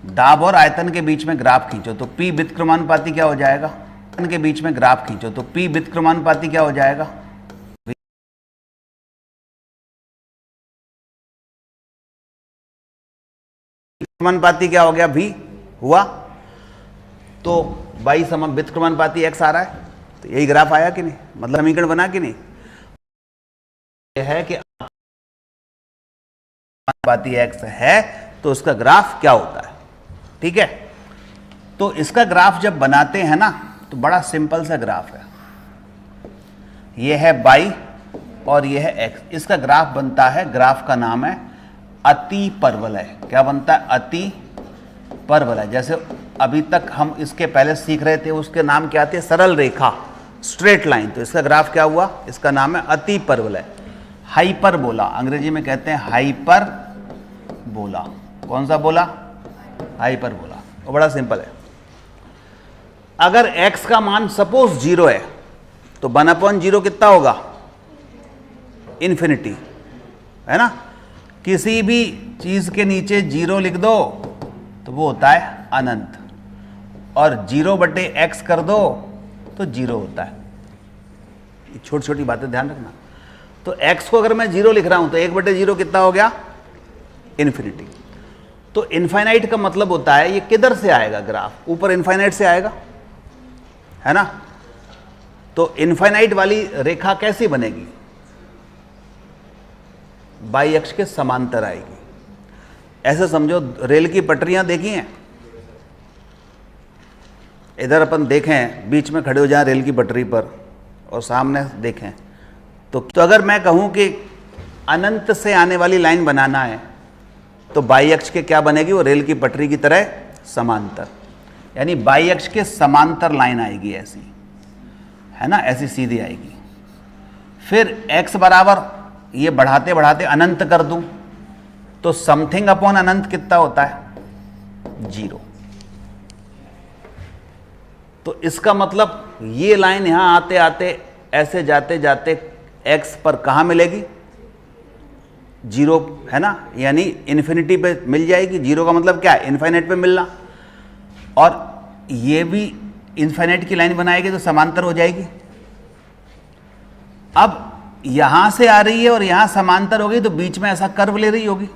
दाब और आयतन के बीच में ग्राफ खींचो, तो P व्युत्क्रमानुपाती क्या हो जाएगा? के बीच में ग्राफ खींचो तो P व्युत्क्रमानुपाती क्या हो जाएगा? व्युत्क्रमानुपाती क्या हो गया? V हुआ। तो y समान व्युत्क्रमानुपाती x आ रहा है, तो यही ग्राफ आया कि नहीं? मतलब समीकरण बना कि नहीं? यह है कि व्युत्क्रमानुपाती x है तो उसका ग्राफ क्या होता है। ठीक है, तो इसका ग्राफ जब बनाते हैं ना तो बड़ा सिंपल सा ग्राफ है। यह है y और यह है x। इसका ग्राफ बनता है, ग्राफ का नाम है अति परवलय। क्या बनता है? अति परवलय। जैसे अभी तक हम इसके पहले सीख रहे थे, उसके नाम क्या थे? सरल रेखा, स्ट्रेट लाइन। तो इसका ग्राफ क्या हुआ? इसका नाम है अति परवलय। हाइपरबोला, अंग्रेजी में कहते हैं हाइपरबोला। कौन सा बोला? हाइपरबोला। वो बड़ा सिंपल है। अगर x का मान सपोज 0 है तो 1/0 कितना होगा? इन्फिनिटी, है ना? किसी भी चीज के नीचे 0 लिख दो तो वो होता है अनंत, और 0/x कर दो तो 0 होता है। छोटी छोटी बातें ध्यान रखना। तो x को अगर मैं 0 लिख रहा हूं तो 1/0 कितना हो गया? इन्फिनिटी। तो इनफाइनाइट का मतलब होता है ये किधर से आएगा ग्राफ? ऊपर इनफाइनाइट से आएगा, है ना? तो इनफाइनाइट वाली रेखा कैसी बनेगी? y अक्ष के समांतर आएगी। ऐसे समझो, रेल की पटरियां देखी हैं? इधर अपन देखें, बीच में खड़े हो जाएं रेल की पटरी पर और सामने देखें, तो अगर मैं कहूं कि अनंत से आने वाली लाइन बनाना है तो y अक्ष के क्या बनेगी? वो रेल की पटरी की तरह समांतर, यानी y अक्ष के समांतर लाइन आएगी ऐसी। है ना, ऐसी सीधी आएगी। फिर x बराबर ये बढ़ाते बढ़ाते अनंत कर दूं तो समथिंग अपॉन अनंत कितना होता है? 0। तो इसका मतलब ये लाइन यहां आते आते ऐसे जाते जाते x पर कहां मिलेगी? 0, है ना, यानी इन्फिनिटी पे मिल जाएगी। 0 का मतलब क्या है? इन्फिनिट पे मिलना। और ये भी इन्फिनिट की लाइन बनाएगी तो समांतर हो जाएगी। अब यहां से आ रही है और यहां समांतर होगी तो बीच में ऐसा कर्व ले रही होगी।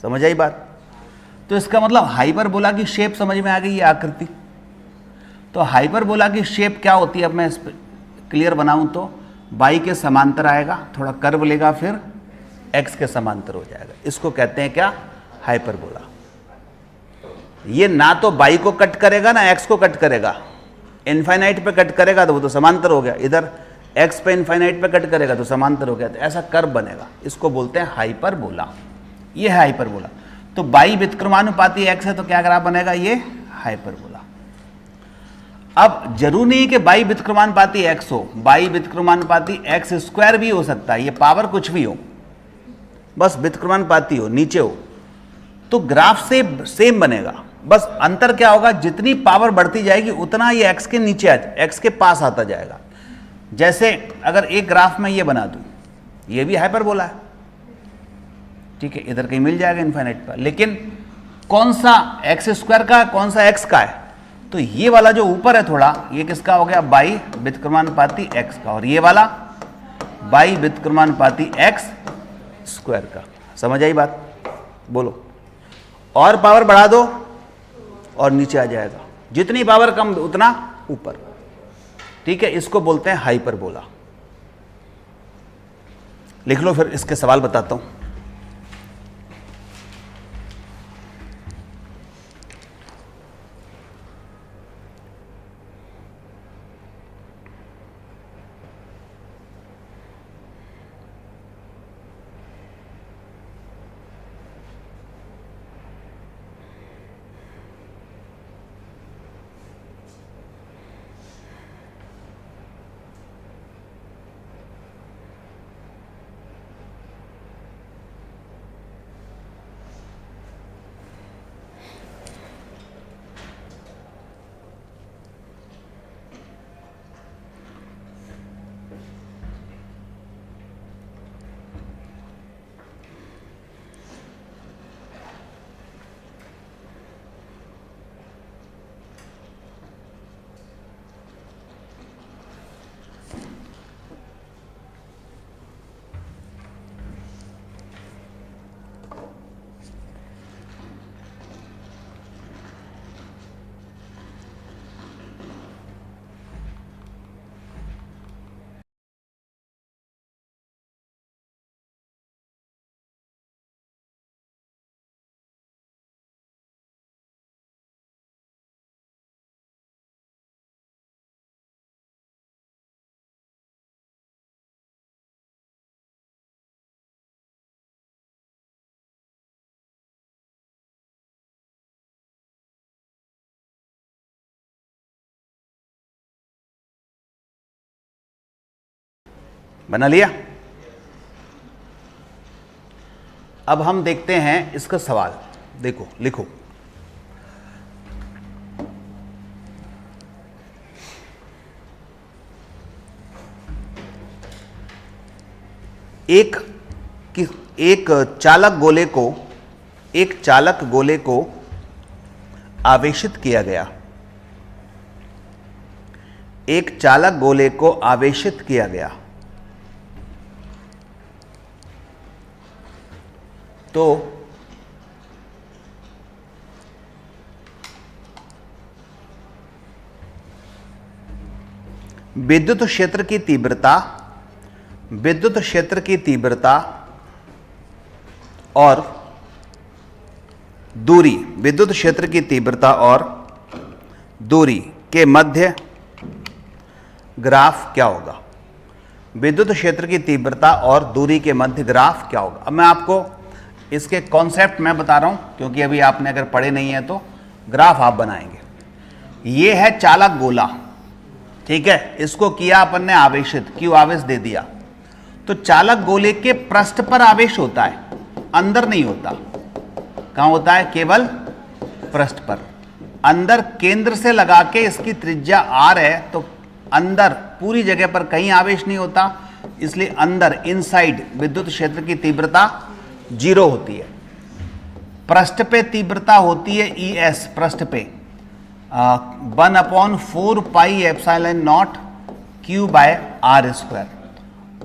समझ आई बात? तो इसका मतलब हाइपरबोला की शेप समझ में आ गई, ये आकृति। तो हाइपरबोला की शेप क्या होती है? अब मैं इस पर क्लियर बनाऊं तो y के समांतर आएगा, थोड़ा कर्व लेगा, फिर x के समांतर हो जाएगा। इसको कहते हैं क्या? हाइपरबोला। ये ना तो y को कट करेगा ना x को कट करेगा। इनफाइनाइट पे कट करेगा तो वो तो समांतर हो गया, इधर x पे इनफाइनाइट पे कट करेगा तो समांतर हो गया। तो ऐसा कर्व बनेगा, इसको बोलते हैं हाइपरबोला। ये है हाइपरबोला। तो y व्युत्क्रमानुपाती x है तो क्या ग्राफ बनेगा? ये हाइपरबोला। अब जरूर नहीं कि y व्युत्क्रमानुपाती x हो, y व्युत्क्रमानुपाती x स्क्वायर भी हो सकता है, ये पावर कुछ भी हो, बस व्युत्क्रमानुपाती हो, नीचे हो, तो ग्राफ से सेम बनेगा। बस अंतर क्या होगा? जितनी पावर बढ़ती जाएगी उतना ये x के नीचे x के पास आता जाएगा। जैसे अगर एक ग्राफ में ये बना दूं, ये भी हाइपरबोला है, ठीक है, इधर कहीं मिल जाएगा इनफाइनाइट पर, लेकिन कौन सा एक्स स्क्वायर का, कौन सा एक्स का है? तो ये वाला जो ऊपर है थोड़ा, ये किसका हो गया? y व्युत्क्रमानुपाती x का, और ये वाला y व्युत्क्रमानुपाती x स्क्वायर का। समझ आई बात? बोलो। और पावर बढ़ा दो और नीचे आ जाएगा, जितनी पावर कम उतना ऊपर, ठीक है। इसको बोलते हैं हाइपरबोला। लिख लो, फिर इसके सवाल बताता हूं। बना लिया? अब हम देखते हैं इसका सवाल। देखो, लिखो, एक चालक गोले को आवेशित किया गया। एक चालक गोले को आवेशित किया गया तो विद्युत क्षेत्र की तीव्रता और दूरी, विद्युत क्षेत्र की तीव्रता और दूरी के मध्य ग्राफ क्या होगा? विद्युत क्षेत्र की तीव्रता और दूरी के मध्य ग्राफ क्या होगा? अब मैं आपको इसके कॉन्सेप्ट मैं बता रहा हूं, क्योंकि अभी आपने अगर पढ़े नहीं है तो ग्राफ आप बनाएंगे। ये है चालक गोला, ठीक है, इसको किया अपन ने आवेशित, क्यू आवेश दे दिया। तो चालक गोले के पृष्ठ पर आवेश होता है, अंदर नहीं होता। कहां होता है? केवल पृष्ठ पर। अंदर केंद्र से लगा के इसकी त्रिज्या r है, तो अंदर पूरी जगह पर कहीं आवेश नहीं होता, इसलिए अंदर इनसाइड विद्युत क्षेत्र की तीव्रता 0 होती है। पृष्ठ पे तीव्रता होती है ES, पृष्ठ पे 1/4 pi epsilon not Q by R square,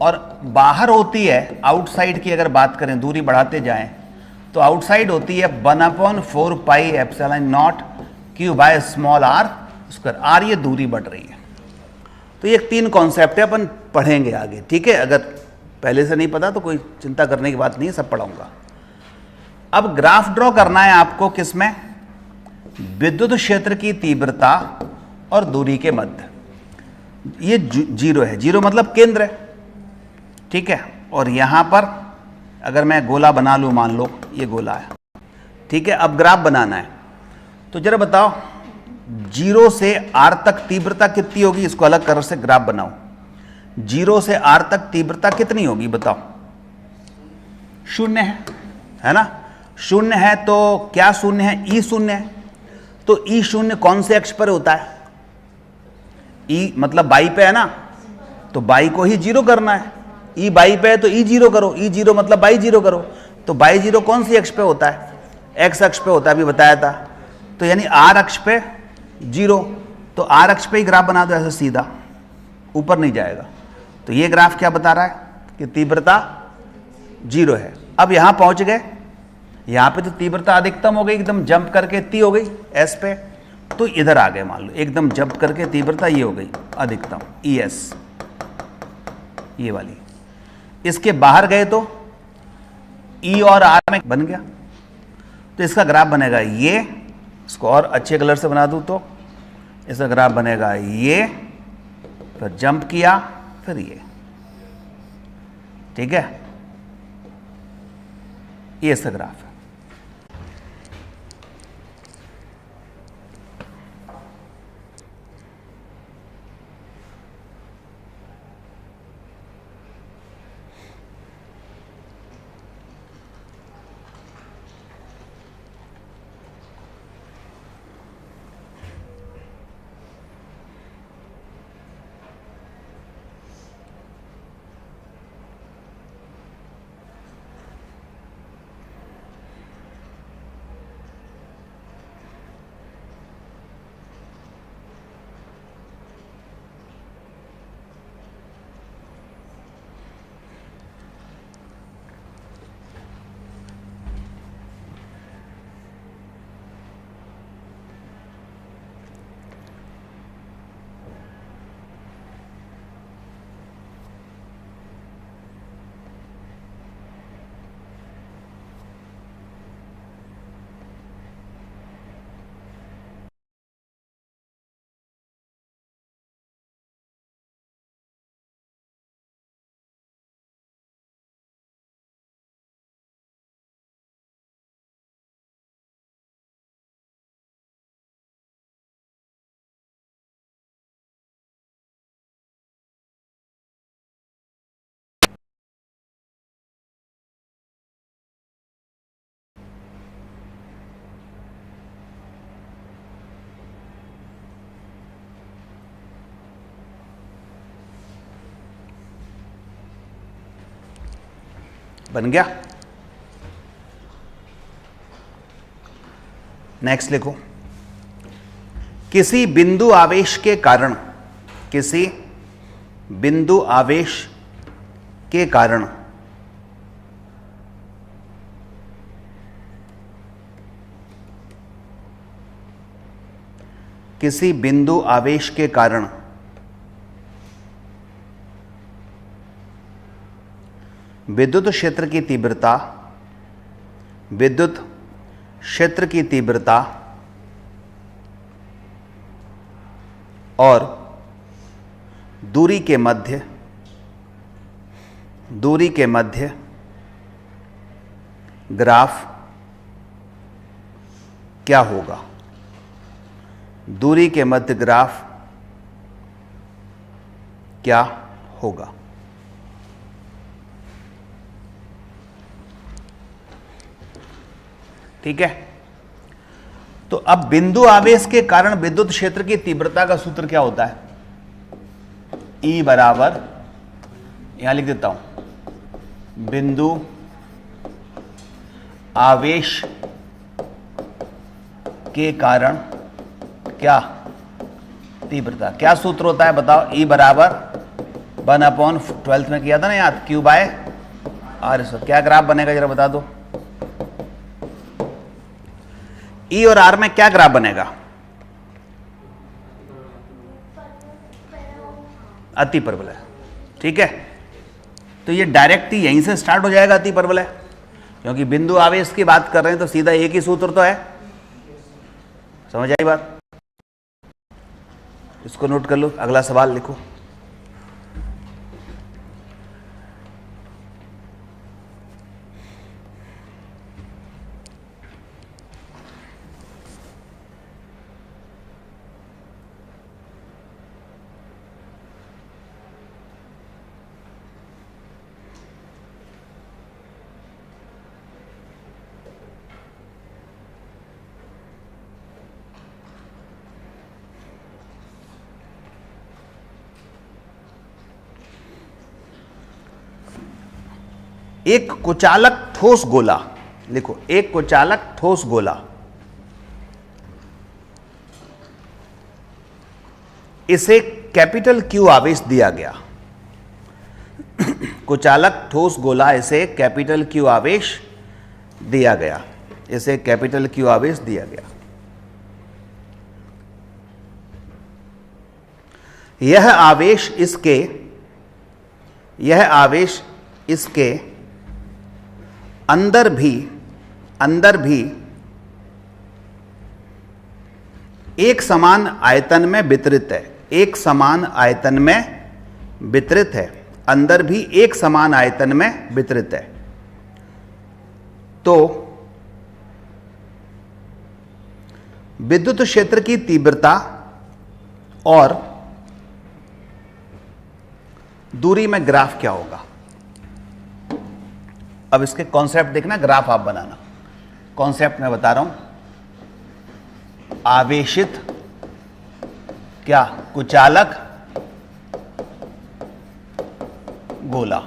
और बाहर होती है आउटसाइड की अगर बात करें, दूरी बढ़ाते जाएं तो आउटसाइड होती है 1/4 pi epsilon not Q by small r square. r ये दूरी बढ़ रही है। तो ये 3 कॉन्सेप्ट है, अपन पढ़ेंगे आगे, ठीक है। अगर पहले से नहीं पता तो कोई चिंता करने की बात नहीं है, सब पढ़ाऊंगा। अब ग्राफ ड्रॉ करना है आपको, किसमें? विद्युत क्षेत्र की तीव्रता और दूरी के मध्य। ये 0 है, 0 मतलब केंद्र है, ठीक है। और यहां पर अगर मैं गोला बना लूं, मान लो ये गोला है, ठीक है। अब ग्राफ बनाना है, तो जरा बताओ 0 से r तक तीव्रता कितनी होगी? इसको अलग कलर से ग्राफ बनाओ। 0 से r तक तीव्रता कितनी होगी बताओ? 0 है ना? 0 है, तो क्या 0 है? E 0 है। तो E 0 कौन से अक्ष पर होता है? E मतलब बाई पे है ना, तो बाई को ही 0 करना है। E बाई पे है तो E 0 करो, E 0 मतलब बाई 0 करो। तो बाई 0 कौन सी अक्ष पे होता है? X अक्ष पे होता है, अभी बताया था। तो यानी R अक्ष पे 0, तो R अक्ष पे ही ग्राफ बना दो ऐसे सीधा, ऊपर नहीं जाएगा। तो ये ग्राफ क्या बता रहा है? कि तीव्रता 0 है। अब यहां पहुंच गए, यहां पे तो तीव्रता अधिकतम हो गई, एकदम जंप करके इतनी हो गई S पे, तो इधर आ गए, मान लो एकदम जंप करके तीव्रता ये हो गई अधिकतम ES, ये वाली। इसके बाहर गए तो E और R में बन गया, तो इसका ग्राफ बनेगा ये। इसको और अच्छे कलर से बना दूं तो इसका ग्राफ बनेगा ये, फिर जंप किया, फिर ये, ठीक है। ये इसका ग्राफ है। बन गया। नेक्स्ट लिखो, किसी बिंदु आवेश के कारण, किसी बिंदु आवेश के कारण किसी बिंदु आवेश के कारण विद्युत क्षेत्र की तीव्रता, विद्युत क्षेत्र की तीव्रता और दूरी के मध्य ग्राफ क्या होगा? दूरी के मध्य ग्राफ क्या होगा। ठीक है, तो अब बिंदु आवेश के कारण विद्युत क्षेत्र की तीव्रता का सूत्र क्या होता है? E बराबर, यहां लिख देता हूं, बिंदु आवेश के कारण क्या? तीव्रता। क्या सूत्र होता है बताओ? E बराबर 1/12 में किया था ना याद, Q बाय R²। क्या ग्राफ बनेगा जरा बता दो। E और R में क्या ग्राफ बनेगा? अति परवलय। ठीक है, तो ये डायरेक्ट ही यहीं से स्टार्ट हो जाएगा अति परवलय, क्योंकि बिंदु आवेश की बात कर रहे हैं तो सीधा एक ही सूत्र तो है। समझ आई बात? इसको नोट कर लो, अगला सवाल लिखो। एक कुचालक ठोस गोला, लिखो, एक कुचालक ठोस गोला इसे कैपिटल Q आवेश दिया गया। कुचालक ठोस गोला, इसे कैपिटल Q आवेश दिया गया, इसे कैपिटल Q आवेश दिया गया। यह आवेश इसके अंदर भी एक समान आयतन में वितरित है, एक समान आयतन में वितरित है, अंदर भी एक समान आयतन में वितरित है। तो विद्युत क्षेत्र की तीव्रता और दूरी में ग्राफ क्या होगा? अब इसके कॉन्सेप्ट देखना, ग्राफ आप बनाना। कॉन्सेप्ट मैं बता रहा हूं, आवेशित क्या? कुचालक गोला।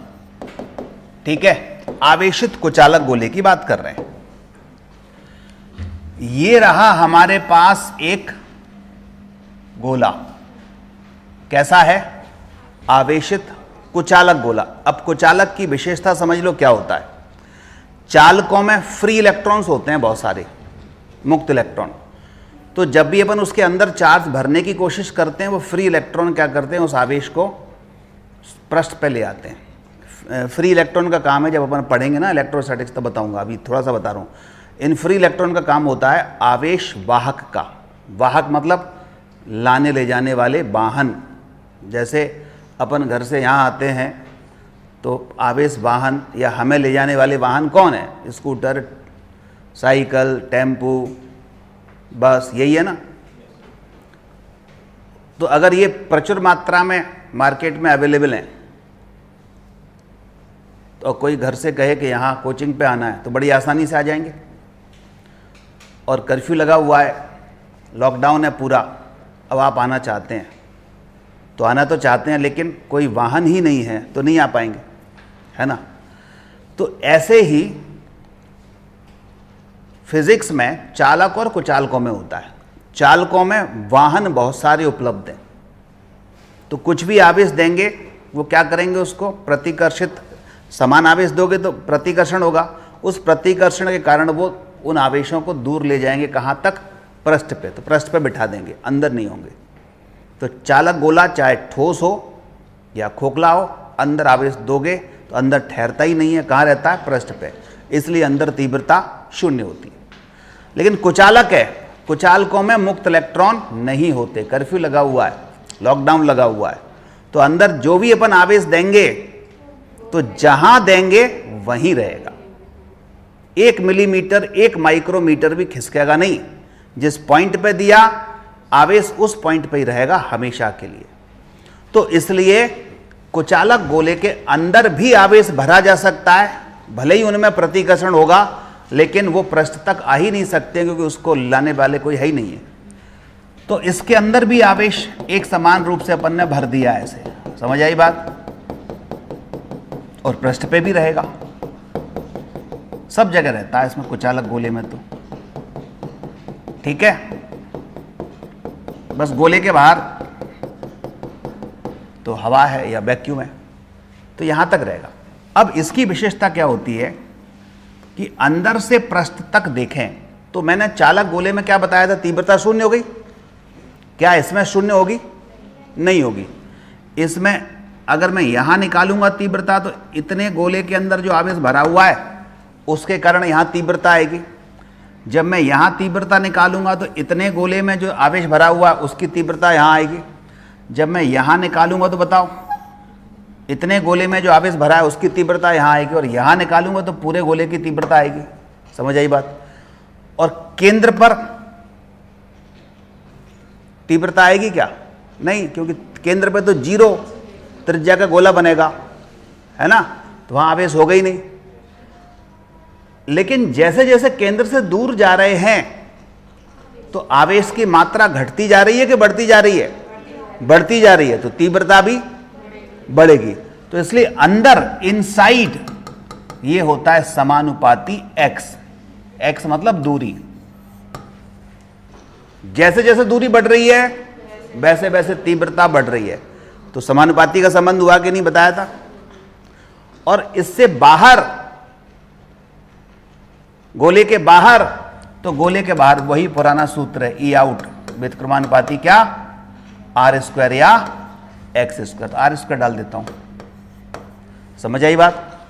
ठीक है, आवेशित कुचालक गोले की बात कर रहे हैं। ये रहा हमारे पास एक गोला, कैसा है? आवेशित कुचालक गोला। अब कुचालक की विशेषता समझ लो क्या होता है। चालकों में फ्री इलेक्ट्रॉन्स होते हैं बहुत सारे, मुक्त इलेक्ट्रॉन। तो जब भी अपन उसके अंदर चार्ज भरने की कोशिश करते हैं, वो फ्री इलेक्ट्रॉन क्या करते हैं? उस आवेश को पृष्ठ पे ले आते हैं। फ्री इलेक्ट्रॉन का काम है, जब अपन पढ़ेंगे ना इलेक्ट्रोस्टैटिक्स तब बताऊंगा, अभी थोड़ा सा बता रहा हूं। इन फ्री इलेक्ट्रॉन का काम होता है आवेश वाहक का। वाहक मतलब लाने ले जाने वाले वाहन। जैसे अपन घर से यहाँ आते हैं तो आवेश वाहन या हमें ले जाने वाले वाहन कौन है? स्कूटर, साइकिल, टेम्पू, बस, यही है ना। तो अगर ये प्रचुर मात्रा में मार्केट में अवेलेबल हैं तो कोई घर से कहे कि यहाँ कोचिंग पे आना है तो बड़ी आसानी से आ जाएंगे। और कर्फ्यू लगा हुआ है, लॉकडाउन है पूरा, अब आप आना चाहते हैं तो आना तो चाहते हैं, लेकिन कोई वाहन ही नहीं है तो नहीं आ पाएंगे, है ना। तो ऐसे ही फिजिक्स में चालक और कुचालकों में होता है। चालकों में वाहन बहुत सारे उपलब्ध हैं, तो कुछ भी आवेश देंगे वो क्या करेंगे? उसको प्रतिकर्षित। समान आवेश दोगे तो प्रतिकर्षण होगा, उस प्रतिकर्षण के कारण वो उन आवेशों को दूर ले जाएंगे। कहाँ तक? पृष्ठ पे। तो पृष्ठ पे बिठा देंगे, अंदर नहीं होंगे। तो चालक गोला चाहे ठोस हो या खोखला हो, अंदर आवेश दोगे तो अंदर ठहरता ही नहीं है। कहाँ रहता है? पृष्ठ पे। इसलिए अंदर तीव्रता शून्य होती है। लेकिन कुचालक है, कुचालकों में मुक्त इलेक्ट्रॉन नहीं होते। कर्फ्यू लगा हुआ है, लॉकडाउन लगा हुआ है, तो अंदर जो भी अपन आवेश देंगे तो जहां देंगे वहीं रहेगा। 1 मिलीमीटर, 1 माइक्रोमीटर भी खिसकेगा नहीं। जिस पॉइंट पे दिया आवेश उस पॉइंट पे ही रहेगा हमेशा के लिए। तो इसलिए कुचालक गोले के अंदर भी आवेश भरा जा सकता है, भले ही उनमें प्रतिकर्षण होगा, लेकिन वो पृष्ठ तक आ ही नहीं सकते क्योंकि उसको लाने वाले कोई है ही नहीं है। तो इसके अंदर भी आवेश एक समान रूप से अपन ने भर दिया है ऐसे, समझ आई बात? और पृष्ठ पे भी रहेगा, सब जगह रहता है इसमें कुचालक गोले में। तो ठीक है, बस गोले के बाहर तो हवा है या वैक्यूम है, तो यहां तक रहेगा। अब इसकी विशेषता क्या होती है कि अंदर से पृष्ठ तक देखें तो मैंने चालक गोले में क्या बताया था, तीव्रता शून्य हो गई। क्या इसमें शून्य होगी? नहीं होगी। इसमें अगर मैं यहां निकालूंगा तीव्रता तो इतने गोले के अंदर जो आवेश भरा हुआ है उसके कारण यहां तीव्रता आएगी। जब मैं यहां तीव्रता निकालूंगा तो इतने गोले में जो आवेश भरा हुआ है उसकी तीव्रता यहां आएगी। जब मैं यहां निकालूंगा तो बताओ इतने गोले में जो आवेश भरा है उसकी तीव्रता यहां आएगी, और यहां निकालूंगा तो पूरे गोले की तीव्रता आएगी। समझ आई बात? और केंद्र पर तीव्रता आएगी क्या? नहीं, क्योंकि केंद्र पर तो 0 त्रिज्या का गोला बनेगा, है ना, तो वहां आवेश होगा ही नहीं। लेकिन जैसे जैसे केंद्र से दूर जा रहे हैं तो आवेश की मात्रा घटती जा रही है कि बढ़ती जा रही है? बढ़ती जा रही है, तो तीव्रता भी बढ़ेगी। तो इसलिए अंदर इनसाइड ये होता है समानुपाती x। x मतलब दूरी। जैसे जैसे दूरी बढ़ रही है वैसे वैसे तीव्रता बढ़ रही है। तो समानुपाती का संबंध हुआ कि नहीं, बताया था। और इससे बाहर, गोले के बाहर, तो गोले के बाहर वही पुराना सूत्र है, ई आउट व्युत्क्रमानुपाती क्या, r² या x²। तो r² डाल देता हूं, समझ आई बात?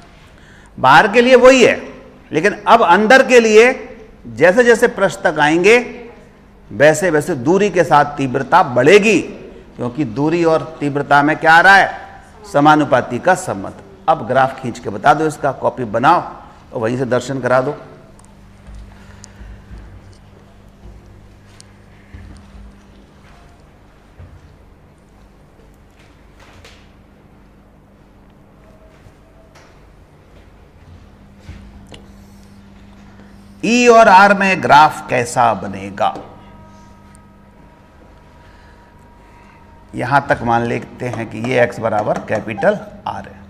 बाहर के लिए वही है, लेकिन अब अंदर के लिए जैसे जैसे पृष्ठ तक आएंगे वैसे वैसे दूरी के साथ तीव्रता बढ़ेगी, क्योंकि दूरी और तीव्रता में क्या आ रहा है, समानुपाती का संबंध। अब ग्राफ खींच के बता दो इसका, कॉपी बनाओ और वहीं से दर्शन करा दो। ई और आर में ग्राफ कैसा बनेगा, यहां तक मान लेते हैं कि ये x बराबर कैपिटल R है।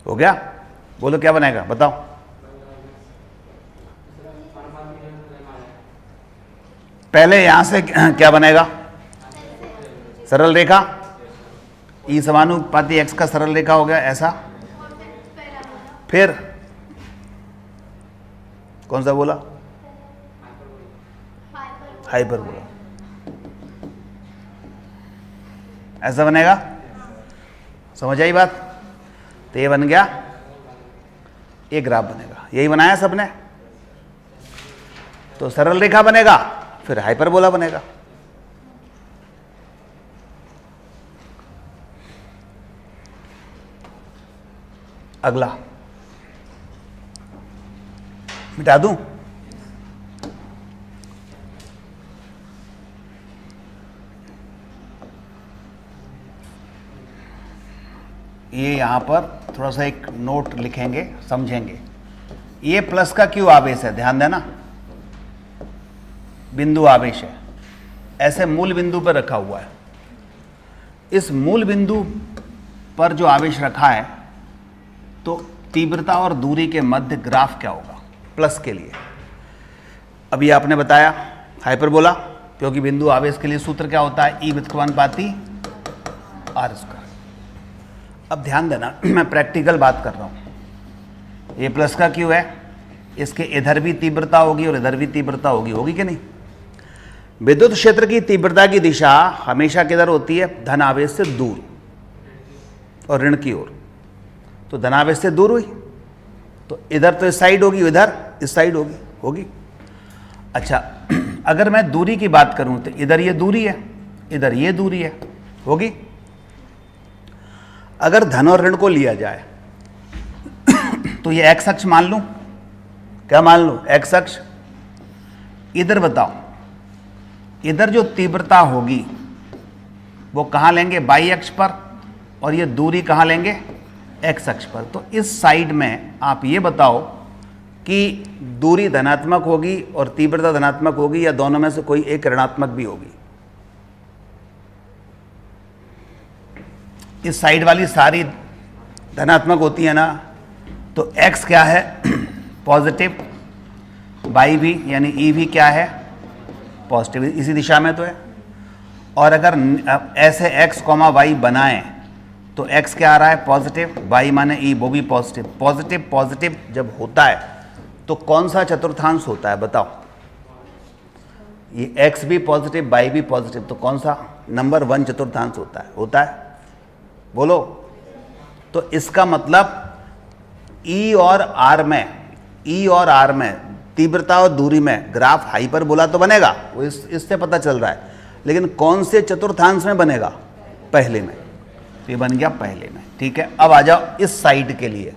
हो गया? बोलो क्या बनेगा, बताओ। पहले यहां से क्या बनेगा, सरल रेखा, ई समानुपाती x का सरल रेखा हो गया ऐसा। फिर कौन सा बोला, हाइपरबोला, ऐसा बनेगा। समझ आई बात? तो ये बन गया, ये ग्राफ बनेगा। यही बनाया सबने, तो सरल रेखा बनेगा, फिर हाइपरबोला बनेगा। अगला मिटा दूं? ये यहां पर थोड़ा सा एक नोट लिखेंगे, समझेंगे। ये प्लस का क्यू आवेश है, ध्यान देना, बिंदु आवेश है, ऐसे मूल बिंदु पर रखा हुआ है। इस मूल बिंदु पर जो आवेश रखा है, तो तीव्रता और दूरी के मध्य ग्राफ क्या होगा प्लस के लिए? अभी आपने बताया हाइपरबोला, क्योंकि बिंदु आवेश के लिए सूत्र क्या होता है? ई व्युत्क्रमानुपाती आर स्क्वायर। अब ध्यान देना, मैं प्रैक्टिकल बात कर रहा हूं। ये प्लस का क्यू है, इसके इधर भी तीव्रता होगी और इधर भी तीव्रता होगी, होगी कि नहीं? विद्युत क्षेत्र की तीव्रता की दिशा हमेशा किधर होती है? धन आवेश से दूर और ऋण की ओर। तो धन आवेश से दूर हुई, तो इधर तो इस साइड होगी, इधर इस साइड होगी, होगी। अच्छा, अगर मैं दूरी की बात करूं तो इधर ये दूरी है, इधर ये दूरी है, होगी। अगर धन और ऋण को लिया जाए तो ये एक्स अक्ष मान लूं, क्या मान लूं? एक्स अक्ष। इधर बताओ, इधर जो तीव्रता होगी वो कहां लेंगे? वाई अक्ष पर, और ये दूरी कहां लेंगे? एक्स अक्ष पर। तो इस साइड में आप ये बताओ कि दूरी धनात्मक होगी और तीव्रता धनात्मक होगी, या दोनों में से कोई एक ऋणात्मक भी होगी? इस साइड वाली सारी धनात्मक होती है ना, तो x क्या है? पॉजिटिव, y भी यानी e भी क्या है? पॉजिटिव, इसी दिशा में तो है। और अगर ऐसे x, y बनाएं तो x क्या आ रहा है? पॉजिटिव, y माने e, वो भी पॉजिटिव। पॉजिटिव पॉजिटिव जब होता है तो कौन सा चतुर्थांश होता है बताओ? ये x भी पॉजिटिव, y भी पॉजिटिव, तो कौन सा? नंबर 1 चतुर्थांश होता है, होता है, बोलो। तो इसका मतलब E और R में तीव्रता और दूरी में ग्राफ हाइपरबोला तो बनेगा, वो इससे पता चल रहा है, लेकिन कौन से चतुर्थांश में बनेगा? पहले में। तो ये बन गया पहले में, ठीक है। अब आ जाओ इस साइड के लिए।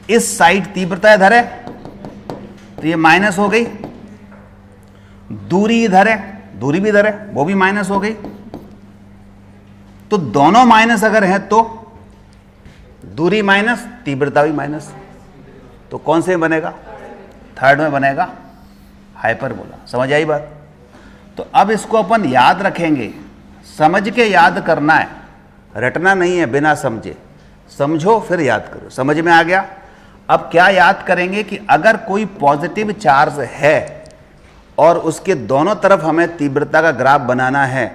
इस साइड तीव्रता इधर है, तो ये माइनस हो गई। दूरी इधर है, दूरी भी इधर है, वो भी माइनस हो गई। तो दोनों माइनस अगर है तो दूरी माइनस, तीव्रता भी माइनस, तो कौन से में बनेगा? थर्ड में बनेगा, हाइपरबोला। समझ आई बात? तो अब इसको अपन याद रखेंगे, समझ के याद करना है, रटना नहीं है बिना समझे। समझो फिर याद करो। समझ में आ गया? अब क्या याद करेंगे कि अगर कोई पॉजिटिव चार्ज है और उसके दोनों तरफ हमें तीव्रता का ग्राफ बनाना है,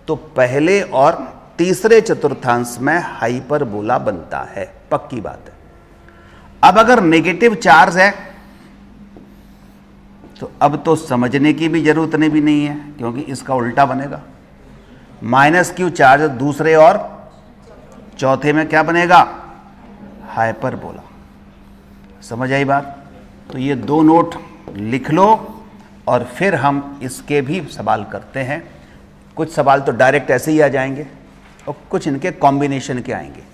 तो पहले और तीसरे चतुर्थांश में हाइपरबोला बनता है, पक्की बात है। अब अगर नेगेटिव चार्ज है तो अब तो समझने की भी जरूरत नहीं है, क्योंकि इसका उल्टा बनेगा। माइनस क्यू चार्ज दूसरे और चौथे में क्या बनेगा? हाइपरबोला। समझ आई बात? तो ये 2 नोट लिख लो और फिर हम इसके भी सवाल करते हैं। कुछ सवाल तो डायरेक्ट ऐसे ही आ जाएंगे और कुछ इनके कॉम्बिनेशन के आएंगे।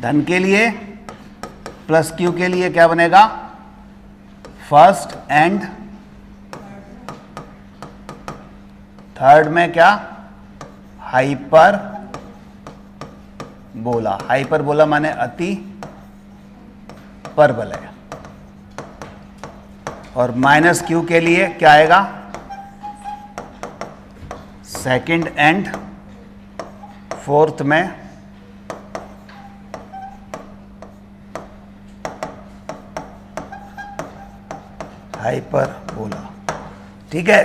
धन के लिए प्लस क्यू के लिए क्या बनेगा? फर्स्ट एंड थर्ड में क्या? हाइपर बोला। हाइपर बोला माने अति परबल है। और माइनस क्यू के लिए क्या आएगा? सेकंड एंड फोर्थ में हाइपर बोला। ठीक है।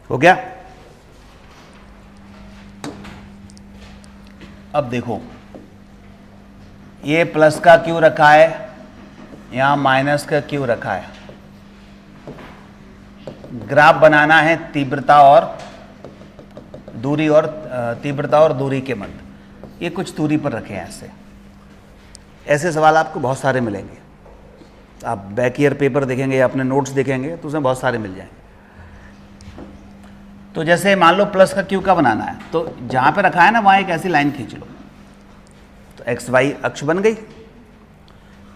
हो गया। अब देखो, ये प्लस का क्यू रखा है, यहां माइनस का क्यू रखा है। ग्राफ बनाना है तीव्रता और दूरी, और तीव्रता और दूरी के मध्य। ये कुछ दूरी पर रखे हैं ऐसे। ऐसे सवाल आपको बहुत सारे मिलेंगे। आप बैक ईयर पेपर देखेंगे या अपने नोट्स देखेंगे तो उसमें बहुत सारे मिल जाएंगे। तो जैसे मान लो प्लस का क्यू का बनाना है, तो जहां पे रखा है ना वहां एक ऐसी लाइन खींच लो, तो एक्स वाई अक्ष बन गई।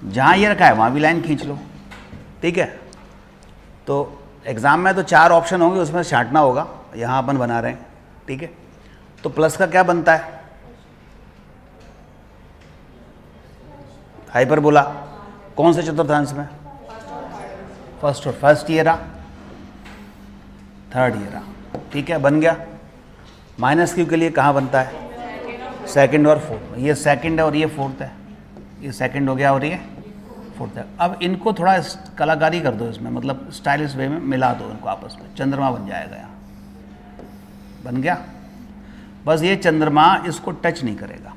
जहां ये रखा है वहां भी लाइन खींच लो, ठीक है। तो एग्जाम में तो 4 ऑप्शन होंगे, उसमें छांटना होगा। यहां अपन बना रहे हैं, ठीक है। तो प्लस का क्या बनता है? हाइपरबोला। कौन से चतुर्थांश में? फर्स्ट ईयर आ, थर्ड ईयर आ, ठीक है, बन गया। माइनस क्यू के लिए कहाँ बनता है? सेकंड और फोर्थ। ये सेकंड है और ये फोर्थ है। ये सेकंड हो गया और ये फोर्थ है। अब इनको थोड़ा कलाकारी कर दो इसमें, मतलब स्टाइलिश वे में मिला दो इनको आपस में, चंद्रमा बन जाएगा। यहाँ बन गया। बस ये चंद्रमा इसको टच नहीं करेगा।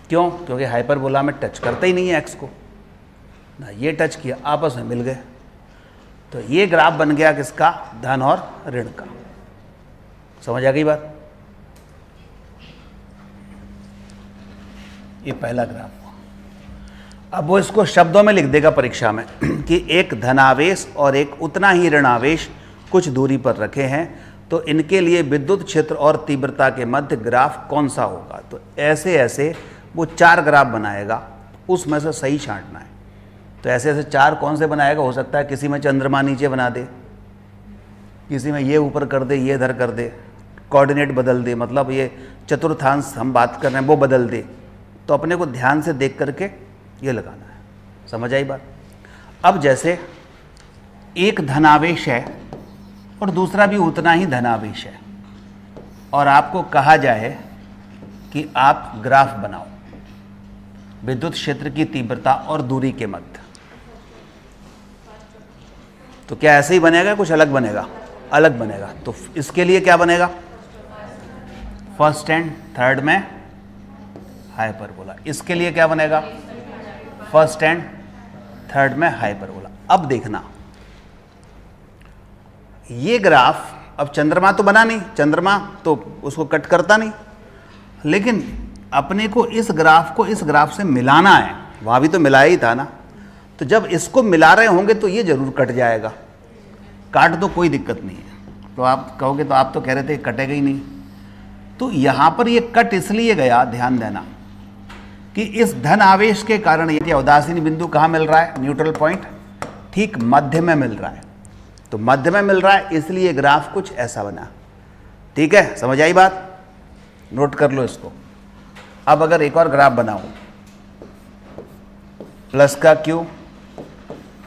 क्यों? क्योंकि हाइपरबोला में टच करता ही नहीं है एक्स को ना, ये टच किया, आपस में मिल गए। तो ये ग्राफ बन गया किसका? धन और ऋण का। समझ आ गई बात? ये पहला ग्राफ हुआ। अब वो इसको शब्दों में लिख देगा परीक्षा में कि एक धनावेश और एक उतना ही ऋणावेश कुछ दूरी पर रखे हैं, तो इनके लिए विद्युत क्षेत्र और तीव्रता के मध्य ग्राफ कौन सा होगा। तो ऐसे ऐसे वो 4 ग्राफ बनाएगा, उसमें से सही छांटना है। तो ऐसे ऐसे 4 कौन से बनाएगा? हो सकता है किसी में चंद्रमा नीचे बना दे, किसी में ये ऊपर कर दे, ये इधर कर दे, कोऑर्डिनेट बदल दे, मतलब ये चतुर्थांश हम बात कर रहे हैं वो बदल दे। तो अपने को ध्यान से देख करके ये लगाना है। समझ आई बात? अब जैसे एक धनावेश है और दूसरा भी उतना ही धनावेश है, और आपको कहा जाए कि आप ग्राफ बनाओ विद्युत क्षेत्र की तीव्रता और दूरी के मध्य, तो क्या ऐसे ही बनेगा? कुछ अलग बनेगा? अलग बनेगा। तो इसके लिए क्या बनेगा? फर्स्ट एंड थर्ड में हाइपरबोला। इसके लिए क्या बनेगा? फर्स्ट एंड थर्ड में हाइपरबोला। अब देखना, ये ग्राफ, अब चंद्रमा तो बना नहीं, चंद्रमा तो उसको कट करता नहीं, लेकिन अपने को इस ग्राफ को इस ग्राफ से मिलाना है। वहां भी तो मिलाया ही था ना। तो जब इसको मिला रहे होंगे तो ये जरूर कट जाएगा। काट तो कोई दिक्कत नहीं है। तो आप कहोगे तो आप तो कह रहे थे कटेगा ही नहीं, तो यहां पर ये कट इसलिए गया, ध्यान देना, कि इस धन आवेश के कारण ये उदासीन बिंदु कहाँ मिल रहा है? न्यूट्रल पॉइंट ठीक मध्य में मिल रहा है। तो मध्य में मिल रहा है, इसलिए ग्राफ कुछ ऐसा बना। ठीक है, समझ आई बात? नोट कर लो इसको। अब अगर एक और ग्राफ बनाओ, प्लस का क्यू,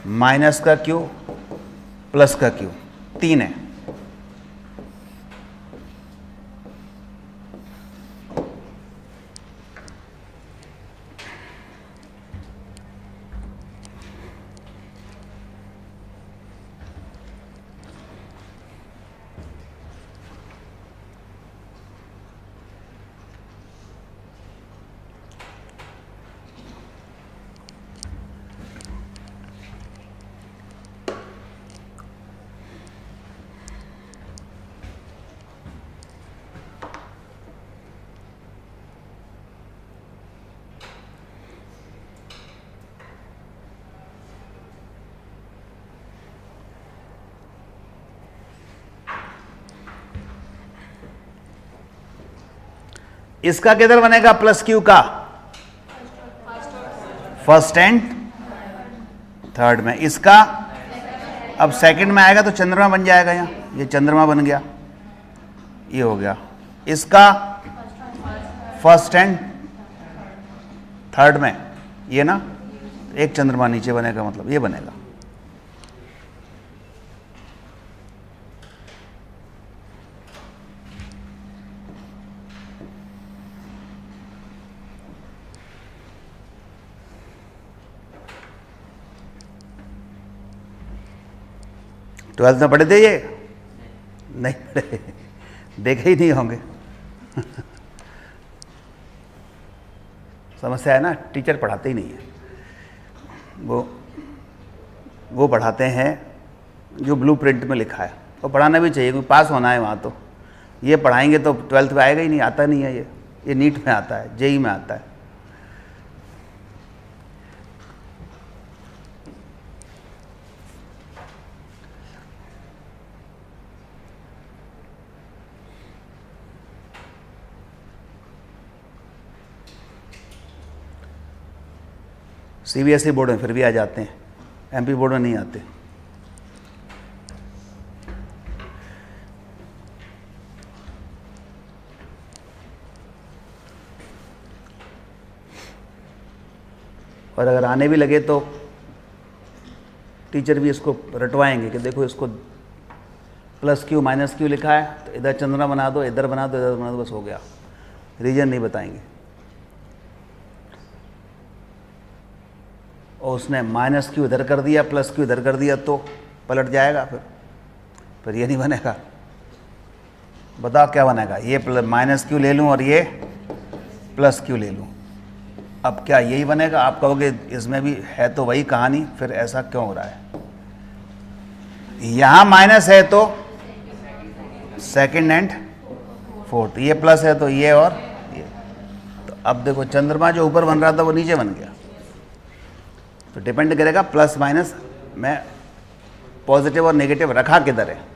माइनस का क्यू, प्लस का क्यू, 3 है। इसका किधर बनेगा? प्लस क्यू का फर्स्ट एंड थर्ड में। इसका अब सेकंड में आएगा तो चंद्रमा बन जाएगा। यहां ये चंद्रमा बन गया, ये हो गया। इसका फर्स्ट एंड थर्ड में ये ना, एक चंद्रमा नीचे बनेगा, मतलब ये बनेगा। ट्वेल्थ में पढ़े थे ये? नहीं पढ़े, देखे ही नहीं होंगे। समस्या है ना, टीचर पढ़ाते ही नहीं है, वो पढ़ाते हैं जो ब्लूप्रिंट में लिखा है। और पढ़ाना भी चाहिए, क्योंकि पास होना है वहाँ। तो ये पढ़ाएंगे तो 12th में आएगा ही नहीं, आता नहीं है ये नीट में आता है, जेई में आता है। सीबीएसई बोर्ड में फिर भी आ जाते हैं, एमपी बोर्ड में नहीं आते। और अगर आने भी लगे तो टीचर भी इसको रटवाएंगे कि देखो इसको +q -q लिखा है, तो इधर चंद्रमा बना दो, इधर बना दो, इधर बना दो, बस हो गया। रीजन नहीं बताएंगे। और उसने -q इधर कर दिया, +q इधर कर दिया, तो पलट जाएगा। फिर ये नहीं बनेगा। बताओ क्या बनेगा? ये -q ले लूँ और ये +q ले लूँ, अब क्या यही बनेगा? आप कहोगे इसमें भी है तो वही कहानी, फिर ऐसा क्यों हो रहा है? यहाँ माइनस है तो सेकंड एंड फोर्थ, ये प्लस है तो ये और ये। तो अब देखो चंद्रमा जो ऊपर बन रहा था वो नीचे बन गया। तो डिपेंड करेगा प्लस माइनस में पॉजिटिव और नेगेटिव रखा किधर है।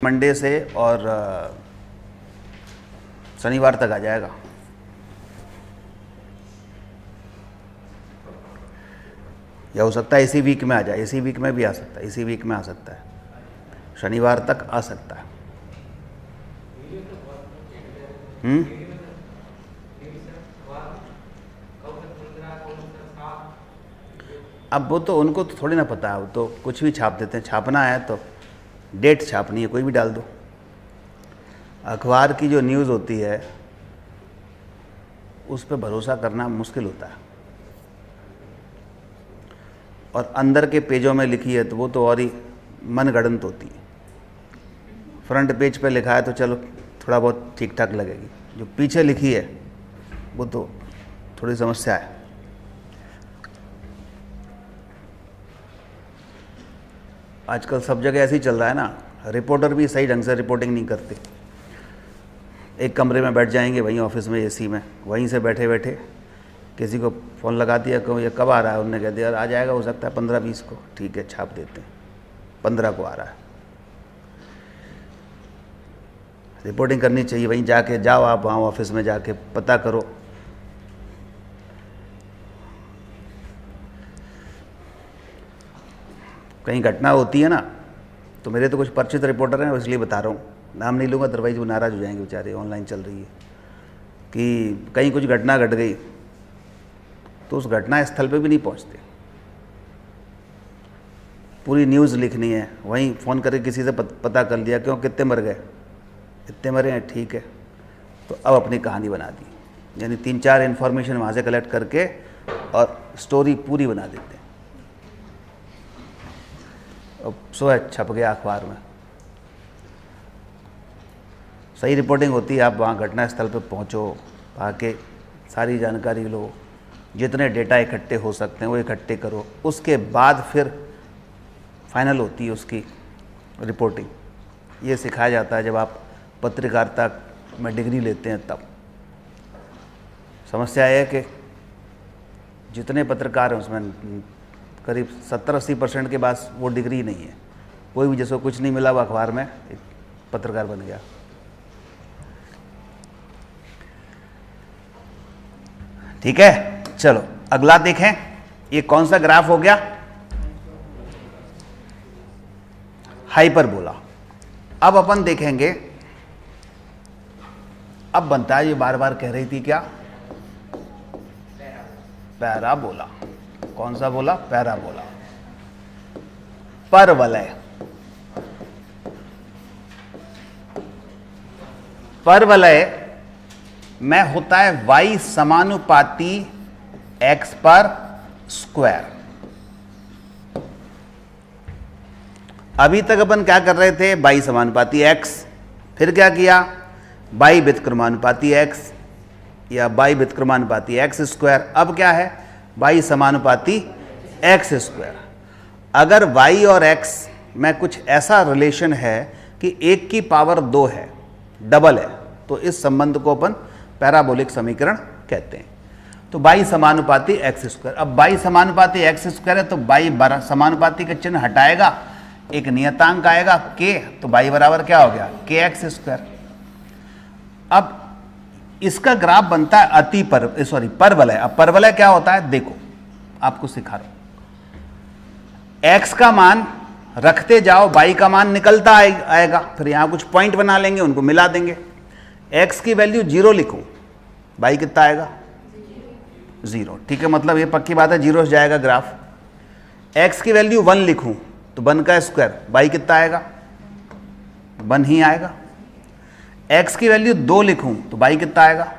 मंडे से और शनिवार तक आ जाएगा। या हो सकता है इसी वीक में आ जाए, इसी वीक में भी आ सकता है, इसी वीक में आ सकता है, शनिवार तक आ सकता है। अब वो तो उनको तो थोड़ी ना पता है, वो तो कुछ भी छाप देते हैं। छापना है तो डेट छापनी है, कोई भी डाल दो। अखबार की जो न्यूज़ होती है उस पर भरोसा करना मुश्किल होता है, और अंदर के पेजों में लिखी है तो वो तो और ही मनगढ़ंत होती है। फ्रंट पेज पे लिखा है तो चलो थोड़ा बहुत ठीक ठाक लगेगी, जो पीछे लिखी है वो तो थोड़ी समस्या है। आजकल सब जगह ऐसे ही चल रहा है ना, रिपोर्टर भी सही ढंग से रिपोर्टिंग नहीं करते। एक कमरे में बैठ जाएंगे, वहीं ऑफिस में एसी में, वहीं से बैठे बैठे किसी को फ़ोन लगा दिया, कहो ये कब आ रहा है, उन्होंने कह दिया आ जाएगा, हो सकता है 15-20 को, ठीक है छाप देते हैं, 15 को आ रहा है। रिपोर्टिंग करनी चाहिए, वहीं जाके जाओ आप, वहाँ ऑफिस में जाके पता करो। कहीं घटना होती है ना, तो मेरे तो कुछ परिचित रिपोर्टर हैं, इसलिए बता रहा हूँ, नाम नहीं लूँगा, अदरवाइज वो नाराज़ हो जाएंगे बेचारे। ऑनलाइन चल रही है कि कहीं कुछ घटना घट गई तो उस घटना स्थल पे भी नहीं पहुँचते, पूरी न्यूज़ लिखनी है, वहीं फ़ोन करके किसी से पता कर लिया, क्यों कितने मर गए, इतने मरे हैं, ठीक है, तो अब अपनी कहानी बना दी। यानी 3-4 इन्फॉर्मेशन वहाँ से कलेक्ट करके और स्टोरी पूरी बना देते हैं। अब सो है, छप गया अखबार में। सही रिपोर्टिंग होती है, आप वहाँ घटना स्थल पर पहुँचो, आके सारी जानकारी लो, जितने डेटा इकट्ठे हो सकते हैं वो इकट्ठे करो, उसके बाद फिर फाइनल होती है उसकी रिपोर्टिंग। ये सिखाया जाता है जब आप पत्रकारिता में डिग्री लेते हैं तब। समस्या है कि जितने पत्रकार हैं उसमें करीब 70-80% के पास वो डिग्री नहीं है। कोई भी जिसको कुछ नहीं मिला वो अखबार में एक पत्रकार बन गया। ठीक है, चलो अगला देखें। ये कौन सा ग्राफ हो गया? हाइपरबोला। अब अपन देखेंगे अब बनता है, ये बार बार कह रही थी क्या, पैराबोला। कौन सा बोला, पैराबोला। परवलय, परवलय में होता है y समानुपाती x पर स्क्वायर। अभी तक अपन क्या कर रहे थे, y समानुपाती x, फिर क्या किया, y व्युत्क्रमानुपाती x या y व्युत्क्रमानुपाती x स्क्वायर। अब क्या है, y समानुपाती x स्क्वायर। अगर y और x में कुछ ऐसा रिलेशन है कि 1 की पावर 2 है, डबल है, तो इस संबंध को अपन पैराबोलिक समीकरण कहते हैं। तो y समानुपाती x स्क्वायर। अब y समानुपाती x स्क्वायर है तो y समानुपाती का चिन्ह हटाएगा, एक नियतांक आएगा k, तो y बराबर क्या हो गया, kx स्क्वायर। अब इसका ग्राफ बनता है परवलय। अब परवलय क्या होता है, देखो आपको सिखा रहा हूं। x का मान रखते जाओ, y का मान निकलता आएगा, फिर यहां कुछ पॉइंट बना लेंगे, उनको मिला देंगे। x की वैल्यू 0 लिखूं, y कितना आएगा, 0। ठीक है, मतलब ये पक्की बात है, 0 से जाएगा ग्राफ। x की वैल्यू 1 लिखूं तो 1 का स्क्वायर, y कितना आएगा, 1 ही आएगा। x की वैल्यू 2 लिखूं तो y कितना आएगा,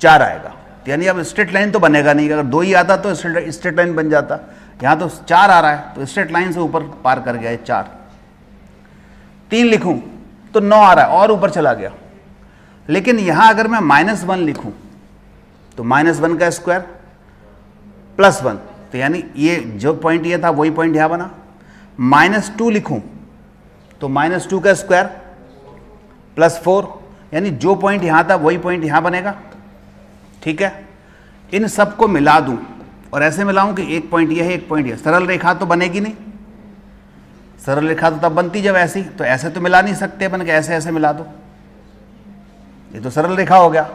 4 आएगा। यानी अब स्ट्रेट लाइन तो बनेगा नहीं, अगर 2 ही आता तो स्ट्रेट लाइन बन जाता, यहां तो 4 आ रहा है तो स्ट्रेट लाइन से ऊपर पार कर गया है 4। 3 लिखूं तो 9 आ रहा है और ऊपर चला गया। लेकिन यहां अगर मैं -1 लिखूं तो -1 का स्क्वायर +1, तो यानी ये जो पॉइंट ये था वही पॉइंट यहां बना। -2 लिखूं तो -2 का स्क्वायर +4, यानी जो पॉइंट यहां था वही पॉइंट यहां बनेगा। ठीक है, इन सबको मिला दूं और ऐसे मिलाऊं कि एक पॉइंट ये है, एक पॉइंट ये। सरल रेखा तो बनेगी नहीं, सरल रेखा तो तब बनती जब ऐसी, तो ऐसे तो मिला नहीं सकते अपन के, ऐसे ऐसे मिला दो, ये तो सरल रेखा हो गया।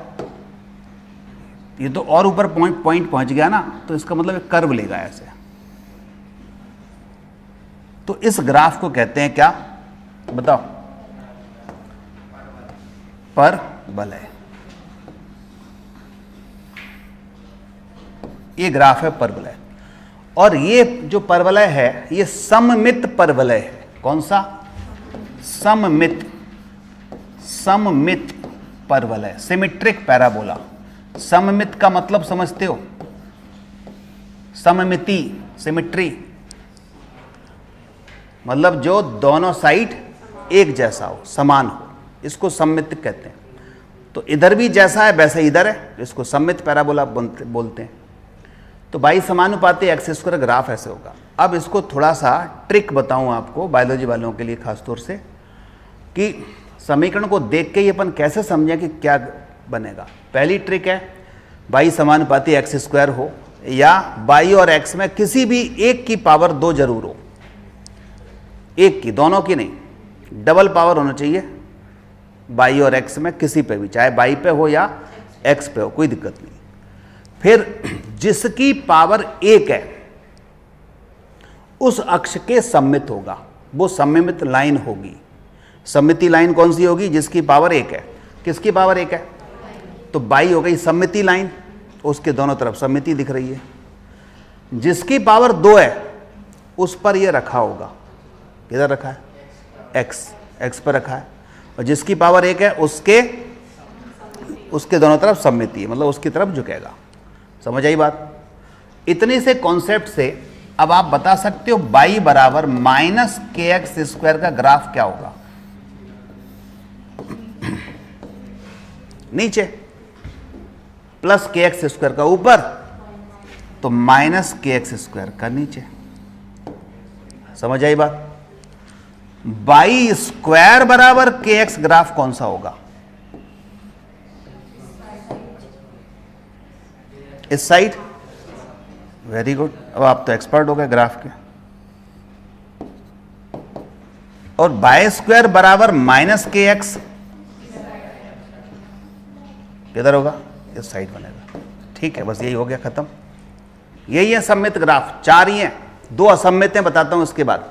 ये तो और ऊपर पॉइंट पहुंच गया ना, तो इसका मतलब एक कर्व लेगा ऐसे। तो इस ग्राफ को कहते हैं क्या, बताओ, परवलय। ये ग्राफ है परवलय। और ये जो परवलय है ये सममित परवलय है। कौन सा, सममित, सममित परवलय, सिमेट्रिक पैराबोला। सममित का मतलब समझते हो, सममिति, सिमेट्री, मतलब जो दोनों साइड एक जैसा हो, समान हो, इसको सममित कहते हैं। तो इधर भी जैसा है वैसे इधर है, इसको सममित पैराबोला बोलते हैं। तो y समानुपाती x स्क्वायर ग्राफ ऐसे होगा। अब इसको थोड़ा सा ट्रिक बताऊं आपको, बायोलॉजी वालों के लिए खासतौर से, कि समीकरण को देख के ये अपन कैसे समझें कि क्या बनेगा। पहली ट्रिक है, y समानुपाती x स्क्वायर हो या y और x में किसी भी एक की पावर 2 जरूर हो, एक की, दोनों की नहीं, डबल पावर होना चाहिए y और x में, किसी पे भी, चाहे y पे हो या x पे हो, कोई दिक्कत नहीं। फिर जिसकी पावर 1 है उस अक्ष के सममित होगा, वो सममित लाइन होगी। सममिति लाइन कौन सी होगी, जिसकी पावर 1 है। किसकी पावर 1 है, तो y हो गई सममिति लाइन, उसके दोनों तरफ सममिति दिख रही है। जिसकी पावर 2 है उस पर ये रखा होगा, किधर रखा है, x पर रखा है। और जिसकी पावर 1 है उसके दोनों तरफ सममिति है, मतलब उसकी तरफ झुकेगा। समझ आई बात। इतने से कॉन्सेप्ट से अब आप बता सकते हो y बराबर -kx स्क्वायर का ग्राफ क्या होगा। नीचे +kx स्क्वायर का ऊपर, तो -kx स्क्वायर का नीचे। समझ आई बात। y स्क्वायर बराबर kx ग्राफ कौन सा होगा, इस साइड। वेरी गुड, अब आप तो एक्सपर्ट हो गए ग्राफ के। और y स्क्वायर बराबर -kx किधर होगा, इस साइड बनेगा। ठीक है, बस यही हो गया, खत्म। यही है सममित ग्राफ। 4 ही हैं, 2 असममित हैं, बताता हूं इसके बाद।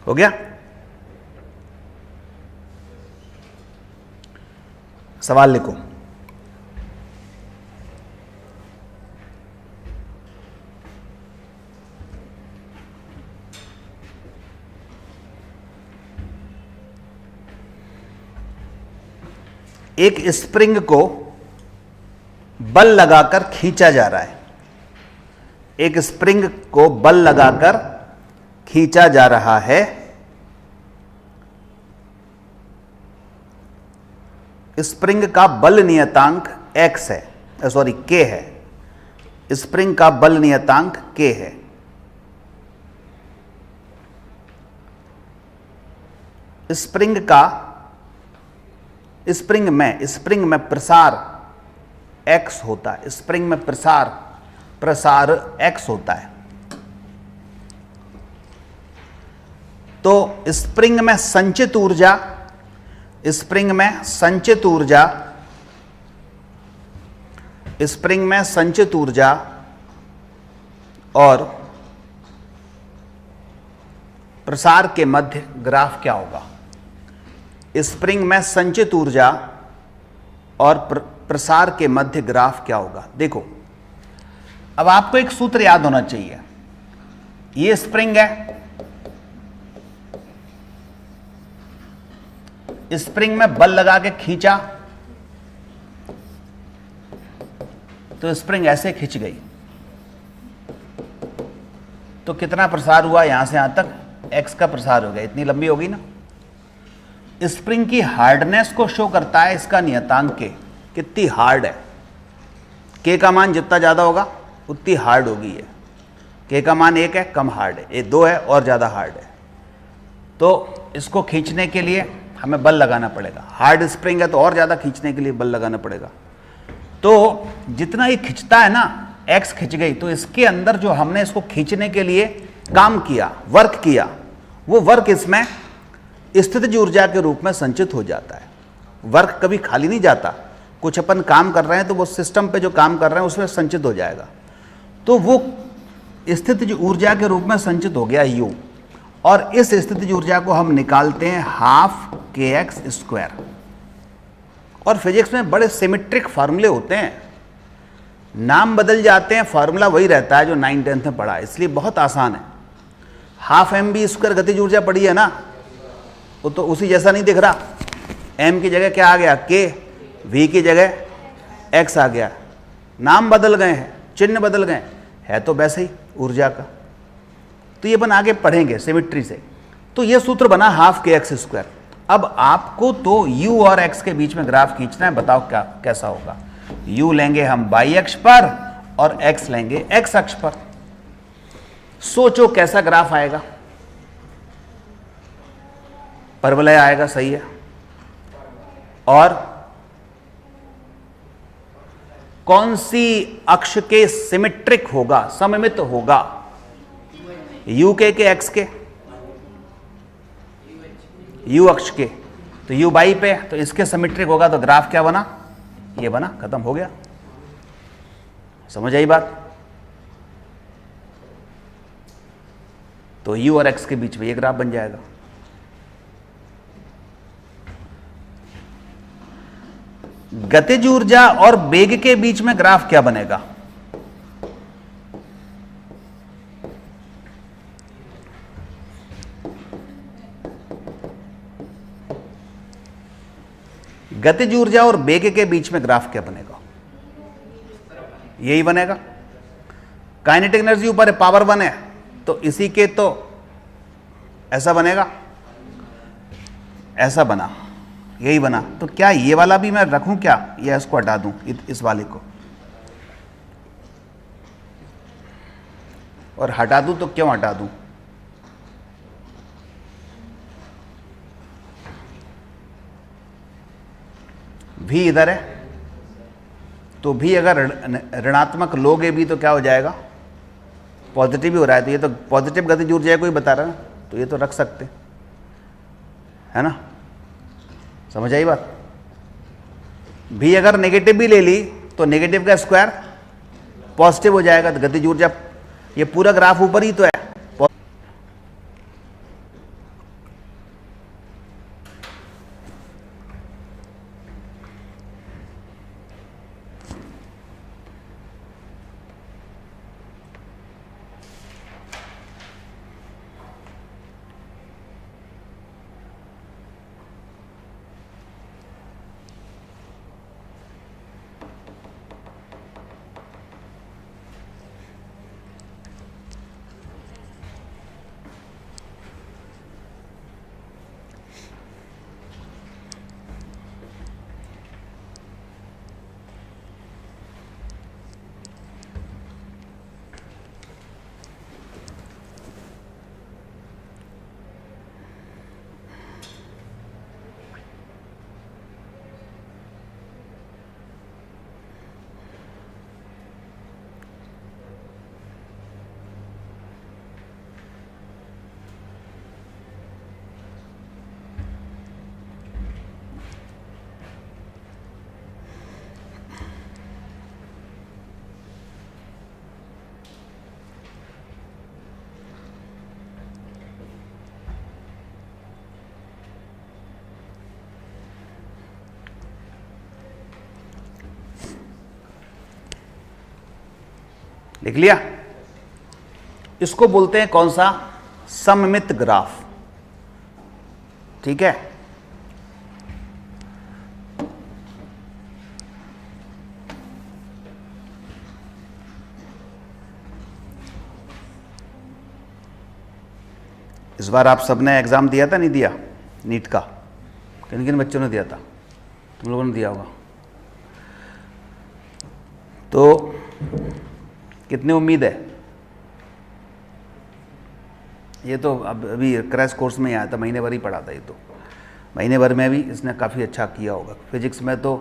हो गया? सवाल लिखो। एक स्प्रिंग को बल लगाकर खींचा जा रहा है। एक स्प्रिंग को बल लगाकर खींचा जा रहा है। स्प्रिंग का बल नियतांक x है, सॉरी k है। स्प्रिंग का बल नियतांक k है। स्प्रिंग में प्रसार x होता है। स्प्रिंग में प्रसार x होता है। तो स्प्रिंग में संचित ऊर्जा और प्रसार के मध्य ग्राफ क्या होगा? स्प्रिंग में संचित ऊर्जा और प्रसार के मध्य ग्राफ क्या होगा? देखो, अब आपको एक सूत्र याद होना चाहिए। ये स्प्रिंग है, स्प्रिंग में बल लगा के खींचा तो स्प्रिंग ऐसे खिंच गई, तो कितना प्रसार हुआ? यहां से यहां तक x का प्रसार हो गया, इतनी लंबी होगी ना। स्प्रिंग की हार्डनेस को शो करता है इसका नियतांक k, कितनी हार्ड है। k का मान जितना ज्यादा होगा उतनी हार्ड होगी ये। k का मान 1 है, कम हार्ड है, ये 2 है और ज्यादा हार्ड है। तो इसको खींचने के लिए हमें बल लगाना पड़ेगा। हार्ड स्प्रिंग है तो और ज्यादा खींचने के लिए बल लगाना पड़ेगा। तो जितना ये खींचता है ना, x खिंच गई, तो इसके अंदर जो हमने इसको खींचने के लिए काम किया, वर्क किया, वो वर्क इसमें स्थितिज ऊर्जा के रूप में संचित हो जाता है। वर्क कभी खाली नहीं जाता। कुछ अपन काम कर रहे हैं तो वो सिस्टम पे जो काम कर रहे हैं उसमें संचित हो जाएगा, तो वो स्थितिज ऊर्जा के रूप में संचित हो गया U। और इस स्थितिज ऊर्जा को हम निकालते हैं 12kx²। और फिजिक्स में बड़े सिमेट्रिक फार्मूले होते हैं, नाम बदल जाते हैं, फार्मूला वही रहता है जो 9th-10th में पढ़ा है, इसलिए बहुत आसान है। 12mv² गतिज ऊर्जा पड़ी है ना, वो तो उसी जैसा नहीं दिख रहा। m की जगह क्या आ गया? k, v की जगह x आ गया। नाम बदल गए हैं, चिन्ह बदल गए है, तो वैसे ही ऊर्जा का। तो ये अपन आगे पढ़ेंगे सिमेट्री से। तो ये सूत्र बना 12kx²। अब आपको तो u और x के बीच में ग्राफ खींचना है। बताओ क्या कैसा होगा? u लेंगे हम y अक्ष पर और x लेंगे x अक्ष पर। सोचो कैसा ग्राफ आएगा? परवलय आएगा, सही है। और कौन सी अक्ष के सिमेट्रिक होगा, सममित होगा? u के x के, u अक्ष के, तो u y पे, तो इसके सिमेट्रिक होगा। तो ग्राफ क्या बना? ये बना, खत्म हो गया। समझ आई बात? तो u और x के बीच में ये ग्राफ बन जाएगा। गतिज ऊर्जा और वेग के बीच में ग्राफ क्या बनेगा? गतिज ऊर्जा और वेग के बीच में ग्राफ क्या बनेगा? यही बनेगा। काइनेटिक एनर्जी ऊपर है, पावर 1 है, तो इसी के तो ऐसा बनेगा, ऐसा बना, यही बना। तो क्या ये वाला भी मैं रखूं क्या, या इसको हटा दूं, इस वाले को? और हटा दूं तो क्यों हटा दूं? भी इधर है, तो भी अगर ऋणात्मक लोगे भी तो क्या हो जाएगा? पॉजिटिव ही हो रहा है। तो ये तो पॉजिटिव गतिज ऊर्जा कोई बता रहा है, तो ये तो रख सकते है ना। समझ आई बात? भी अगर नेगेटिव भी ले ली तो नेगेटिव का स्क्वायर पॉजिटिव हो जाएगा। तो गतिज ऊर्जा, ये पूरा ग्राफ ऊपर ही तो है। लिख लिया? इसको बोलते हैं कौन सा? सममित ग्राफ। ठीक है, इस बार आप सबने एग्ज़ाम दिया था, नहीं दिया? नीट का किन किन बच्चों ने दिया था? तुम लोगों ने दिया होगा। तो कितनी उम्मीद है? ये तो अब अभी क्रैश कोर्स में ही आया था, महीने भर ही पढ़ा था। ये तो महीने भर में भी इसने काफ़ी अच्छा किया होगा। फिजिक्स में तो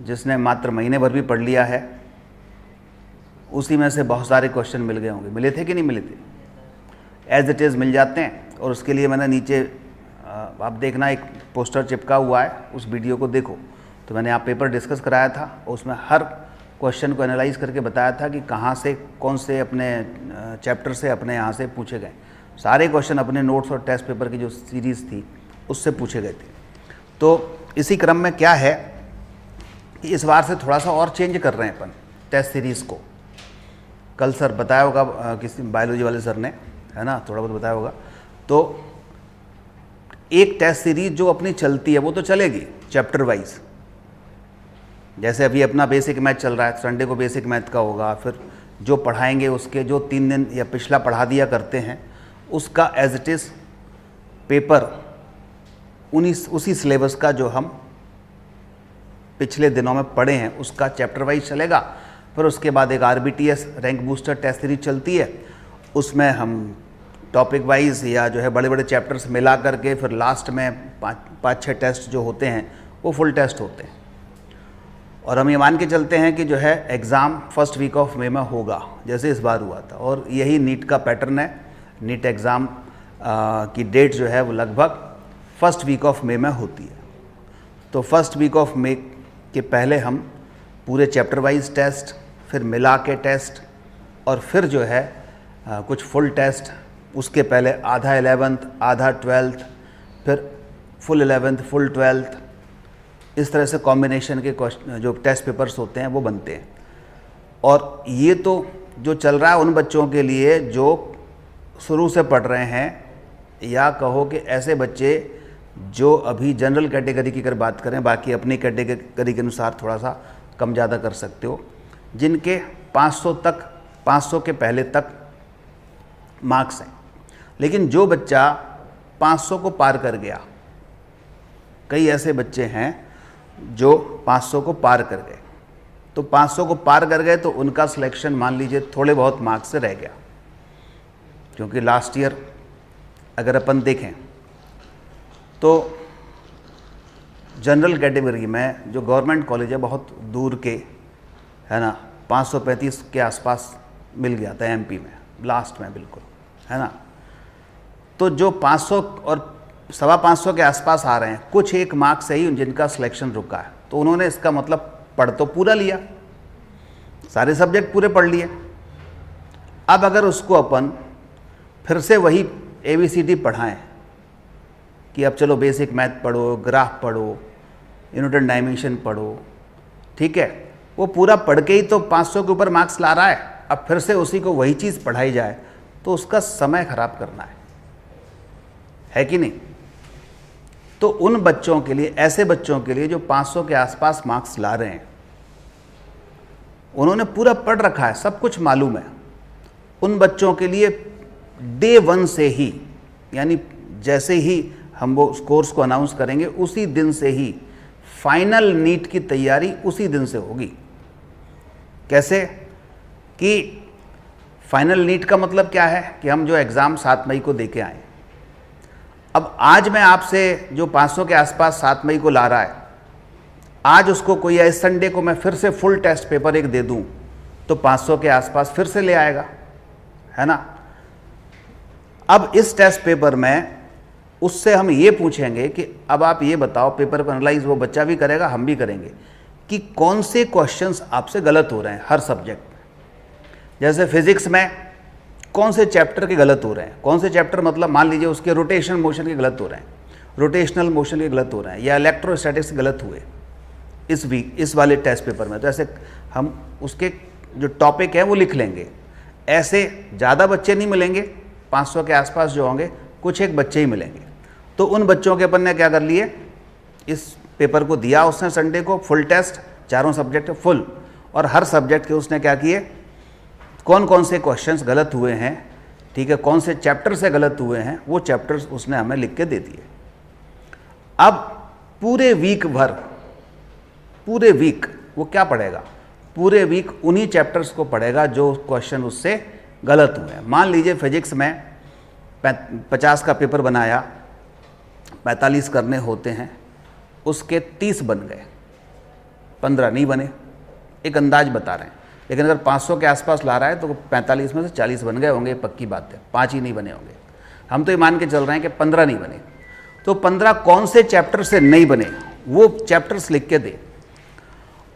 जिसने मात्र महीने भर भी पढ़ लिया है, उसी में से बहुत सारे क्वेश्चन मिल गए होंगे। मिले थे कि नहीं मिले थे? एज इट इज़ मिल जाते हैं। और उसके लिए मैंने नीचे आप देखना एक पोस्टर चिपका हुआ है, उस वीडियो को देखो। तो मैंने आप पेपर डिस्कस कराया था, उसमें हर क्वेश्चन को एनालाइज करके बताया था कि कहाँ से कौन से अपने चैप्टर से अपने यहाँ से पूछे गए। सारे क्वेश्चन अपने नोट्स और टेस्ट पेपर की जो सीरीज़ थी उससे पूछे गए थे। तो इसी क्रम में क्या है कि इस बार से थोड़ा सा और चेंज कर रहे हैं अपन टेस्ट सीरीज़ को। कल सर बताया होगा किसी बायोलॉजी वाले सर ने, है ना, थोड़ा बहुत बताया होगा। तो एक टेस्ट सीरीज जो अपनी चलती है वो तो चलेगी चैप्टर वाइज। जैसे अभी अपना बेसिक मैथ चल रहा है, संडे को बेसिक मैथ का होगा, फिर जो पढ़ाएंगे उसके जो 3 दिन या पिछला पढ़ा दिया करते हैं उसका एज इट इज़ पेपर उसी सिलेबस का जो हम पिछले दिनों में पढ़े हैं उसका चैप्टर वाइज चलेगा। फिर उसके बाद एक RBTS rank booster test series चलती है, उसमें हम टॉपिक वाइज या जो है बड़े बड़े चैप्टर्स मिला करके फिर लास्ट में 5-6 टेस्ट जो होते हैं वो फुल टेस्ट होते हैं। और हम ये मान के चलते हैं कि जो है exam first week of May में होगा, जैसे इस बार हुआ था। और यही नीट का पैटर्न है। नीट एग्ज़ाम की डेट जो है वो लगभग फर्स्ट वीक ऑफ मई में होती है। तो फर्स्ट वीक ऑफ मई के पहले हम पूरे चैप्टर वाइज टेस्ट, फिर मिला के टेस्ट, और फिर जो है कुछ फुल टेस्ट, उसके पहले आधा 11th आधा 12th, फिर फुल 11th फुल 12th, इस तरह से कॉम्बिनेशन के क्वेश्चन जो टेस्ट पेपर्स होते हैं वो बनते हैं। और ये तो जो चल रहा है उन बच्चों के लिए जो शुरू से पढ़ रहे हैं, या कहो कि ऐसे बच्चे जो अभी जनरल कैटेगरी की अगर बात करें, बाकी अपनी कैटेगरी के अनुसार थोड़ा सा कम ज़्यादा कर सकते हो, जिनके 500 के पहले तक मार्क्स हैं। लेकिन जो बच्चा 500 को पार कर गया, कई ऐसे बच्चे हैं जो 500 को पार कर गए, तो 500 को पार कर गए तो उनका सिलेक्शन मान लीजिए थोड़े बहुत मार्क्स से रह गया। क्योंकि लास्ट ईयर अगर अपन देखें तो जनरल कैटेगरी में जो गवर्नमेंट कॉलेज है बहुत दूर के, है ना, 535 के आसपास मिल गया था MP में लास्ट में, बिल्कुल, है ना। तो जो 500 और 525 के आसपास आ रहे हैं, कुछ एक मार्क्स से ही जिनका सिलेक्शन रुका है, तो उन्होंने इसका मतलब पढ़ तो पूरा लिया, सारे सब्जेक्ट पूरे पढ़ लिए। अब अगर उसको अपन फिर से वही ABCD पढ़ाएं कि अब चलो बेसिक मैथ पढ़ो, ग्राफ पढ़ो, यूनिट डायमेंशन पढ़ो, ठीक है, वो पूरा पढ़ के ही तो 500 के ऊपर मार्क्स ला रहा है। अब फिर से उसी को वही चीज़ पढ़ाई जाए तो उसका समय खराब करना है कि नहीं। तो उन बच्चों के लिए, ऐसे बच्चों के लिए जो 500 के आसपास मार्क्स ला रहे हैं, उन्होंने पूरा पढ़ रखा है, सब कुछ मालूम है, उन बच्चों के लिए डे 1 से ही, यानी जैसे ही हम वो कोर्स को अनाउंस करेंगे उसी दिन से ही फाइनल नीट की तैयारी उसी दिन से होगी। कैसे कि फाइनल नीट का मतलब क्या है कि हम जो एग्ज़ाम 7 मई को दे के आए। अब आज मैं आपसे जो 500 के आसपास 7 मई को ला रहा है, आज उसको कोई इस संडे को मैं फिर से फुल टेस्ट पेपर एक दे दूं तो 500 के आसपास फिर से ले आएगा, है ना। अब इस टेस्ट पेपर में उससे हम ये पूछेंगे कि अब आप ये बताओ, पेपर को एनालाइज वो बच्चा भी करेगा, हम भी करेंगे, कि कौन से क्वेश्चंस आपसे गलत हो रहे हैं हर सब्जेक्ट में। जैसे फिजिक्स में कौन से चैप्टर के गलत हो रहे हैं, कौन से चैप्टर मतलब मान लीजिए उसके रोटेशन मोशन के गलत हो रहे हैं, रोटेशनल मोशन के गलत हो रहे हैं, या इलेक्ट्रोस्टैटिक्स गलत हुए इस वाले टेस्ट पेपर में। तो ऐसे हम उसके जो टॉपिक है वो लिख लेंगे। ऐसे ज़्यादा बच्चे नहीं मिलेंगे, 500 के आसपास जो होंगे, कुछ एक बच्चे ही मिलेंगे। तो उन बच्चों के अपन ने क्या कर लिए, इस पेपर को दिया उसने संडे को, फुल टेस्ट, चारों सब्जेक्ट फुल, और हर सब्जेक्ट के उसने क्या किए, कौन कौन से क्वेश्चंस गलत हुए हैं, ठीक है, कौन से चैप्टर से गलत हुए हैं, वो चैप्टर्स उसने हमें लिख के दे दिए। अब पूरे वीक भर, पूरे वीक वो क्या पढ़ेगा, पूरे वीक उन्हीं चैप्टर्स को पढ़ेगा जो क्वेश्चन उससे गलत हुए हैं। मान लीजिए फिजिक्स में 50 का पेपर बनाया, 45 करने होते हैं, उसके 30 बन गए, 15 नहीं बने, एक अंदाज बता रहे हैं, लेकिन अगर 500 के आसपास ला रहा है तो 45 में से 40 बन गए होंगे, पक्की बात है, 5 ही नहीं बने होंगे। हम तो ये मान के चल रहे हैं कि 15 नहीं बने, तो 15 कौन से चैप्टर से नहीं बने वो चैप्टर्स लिख के दे।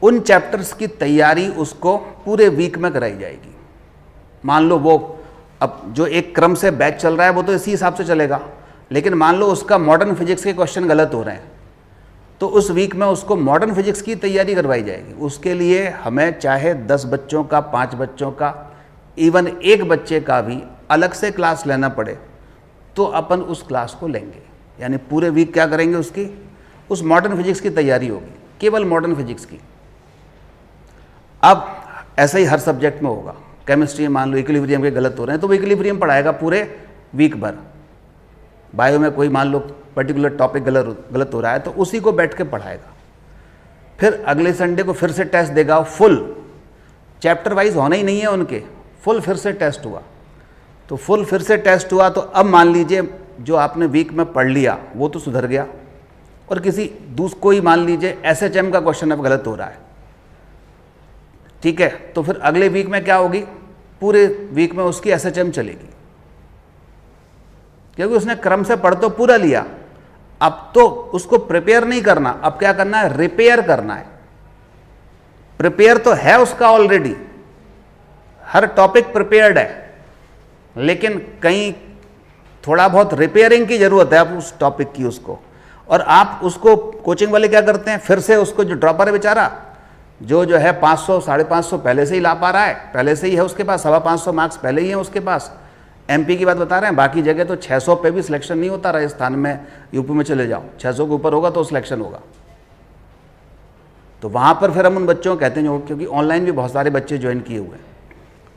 उन चैप्टर्स की तैयारी उसको पूरे वीक में कराई जाएगी। मान लो वो अब जो एक क्रम से बैच चल रहा है वो तो इसी हिसाब से चलेगा, लेकिन मान लो उसका मॉडर्न फिजिक्स के क्वेश्चन गलत हो रहे हैं, तो उस वीक में उसको मॉडर्न फिजिक्स की तैयारी करवाई जाएगी। उसके लिए हमें चाहे 10 बच्चों का, 5 बच्चों का, इवन एक बच्चे का भी अलग से क्लास लेना पड़े तो अपन उस क्लास को लेंगे। यानी पूरे वीक क्या करेंगे, उसकी उस मॉडर्न फिजिक्स की तैयारी होगी, केवल मॉडर्न फिजिक्स की। अब ऐसा ही हर सब्जेक्ट में होगा। केमिस्ट्री मान लो इक्विलिब्रियम के गलत हो रहे हैं तो वो इक्विलिब्रियम पढ़ाएगा पूरे वीक भर। बायो में कोई मान लो पर्टिकुलर टॉपिक गलत हो रहा है तो उसी को बैठ के पढ़ाएगा। फिर अगले संडे को फिर से टेस्ट देगा, फुल चैप्टर वाइज होना ही नहीं है उनके, फुल फिर से टेस्ट हुआ। तो फुल फिर से टेस्ट हुआ तो अब मान लीजिए जो आपने वीक में पढ़ लिया वो तो सुधर गया, और किसी कोई मान लीजिए एसएचएम का क्वेश्चन अब गलत हो रहा है, ठीक है, तो फिर अगले वीक में क्या होगी, पूरे वीक में उसकी एसएचएम चलेगी, क्योंकि उसने क्रम से पढ़ तो पूरा लिया। अब तो उसको प्रिपेयर नहीं करना, अब क्या करना है, रिपेयर करना है। प्रिपेयर तो है उसका ऑलरेडी, हर टॉपिक प्रिपेयर्ड है, लेकिन कहीं थोड़ा बहुत रिपेयरिंग की जरूरत है अब उस टॉपिक की उसको। और आप उसको कोचिंग वाले क्या करते हैं, फिर से उसको जो ड्रॉपर है बेचारा, जो है 500 550 पहले से ही ला पा रहा है, पहले से ही है उसके पास, 525 मार्क्स पहले ही है उसके पास। एमपी की बात बता रहे हैं, बाकी जगह तो 600 पे भी सिलेक्शन नहीं होता। राजस्थान में, यूपी में चले जाओ, 600 के ऊपर होगा तो सिलेक्शन होगा। तो वहाँ पर फिर हम उन बच्चों को कहते हैं, क्योंकि ऑनलाइन भी बहुत सारे बच्चे ज्वाइन किए हुए हैं,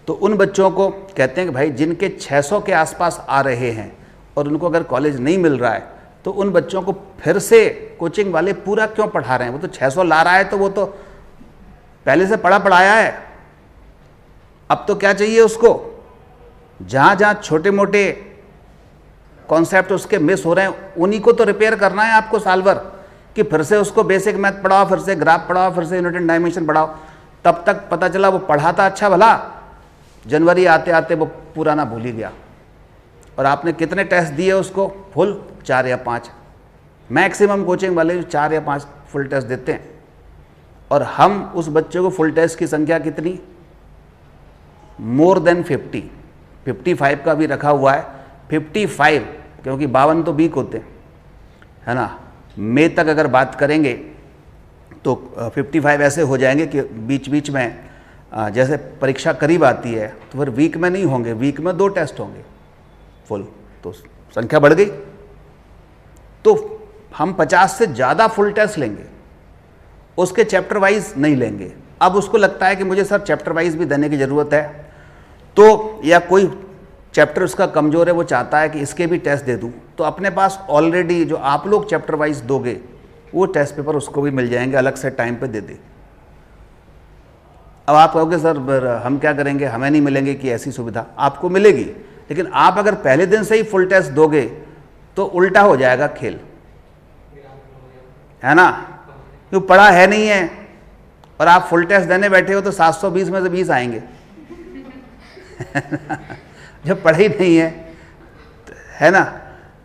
तो उन बच्चों को कहते हैं कि भाई जिनके 600 के आसपास आ रहे हैं और उनको अगर कॉलेज नहीं मिल रहा है तो उन बच्चों को फिर से कोचिंग वाले पूरा क्यों पढ़ा रहे हैं। वो तो 600 ला रहा है तो वो तो पहले से पढ़ाया है। अब तो क्या चाहिए उसको, जहाँ जहाँ छोटे मोटे कॉन्सेप्ट उसके मिस हो रहे हैं उन्हीं को तो रिपेयर करना है आपको साल भर, कि फिर से उसको बेसिक मैथ पढ़ाओ, फिर से ग्राफ पढ़ाओ, फिर से यूनिट एंड डायमेंशन पढ़ाओ। तब तक पता चला वो पढ़ाता अच्छा भला, जनवरी आते आते वो पुराना भूल ही गया। और आपने कितने टेस्ट दिए उसको, फुल 4 या 5, मैक्सिमम कोचिंग वाले 4 या 5 फुल टेस्ट देते हैं। और हम उस बच्चे को फुल टेस्ट की संख्या कितनी, मोर देन 50, 55 का भी रखा हुआ है, 55, क्योंकि 52 तो वीक होते हैं, है ना। मई तक अगर बात करेंगे तो 55 ऐसे हो जाएंगे कि बीच बीच में जैसे परीक्षा करीब आती है तो फिर वीक में नहीं होंगे, वीक में 2 टेस्ट होंगे फुल, तो संख्या बढ़ गई। तो हम 50 से ज़्यादा फुल टेस्ट लेंगे, उसके चैप्टर वाइज नहीं लेंगे। अब उसको लगता है कि मुझे सर चैप्टर वाइज भी देने की ज़रूरत है, तो या कोई चैप्टर उसका कमज़ोर है, वो चाहता है कि इसके भी टेस्ट दे दूं, तो अपने पास ऑलरेडी जो आप लोग चैप्टर वाइज दोगे वो टेस्ट पेपर उसको भी मिल जाएंगे, अलग से टाइम पे दे दे। अब आप कहोगे सर हम क्या करेंगे, हमें नहीं मिलेंगे कि ऐसी सुविधा, आपको मिलेगी, लेकिन आप अगर पहले दिन से ही फुल टेस्ट दोगे तो उल्टा हो जाएगा खेल, है ना। क्यों, पढ़ा है नहीं है और आप फुल टेस्ट देने बैठे हो तो 720 में से 20 आएंगे जब पढ़ा ही नहीं है ना,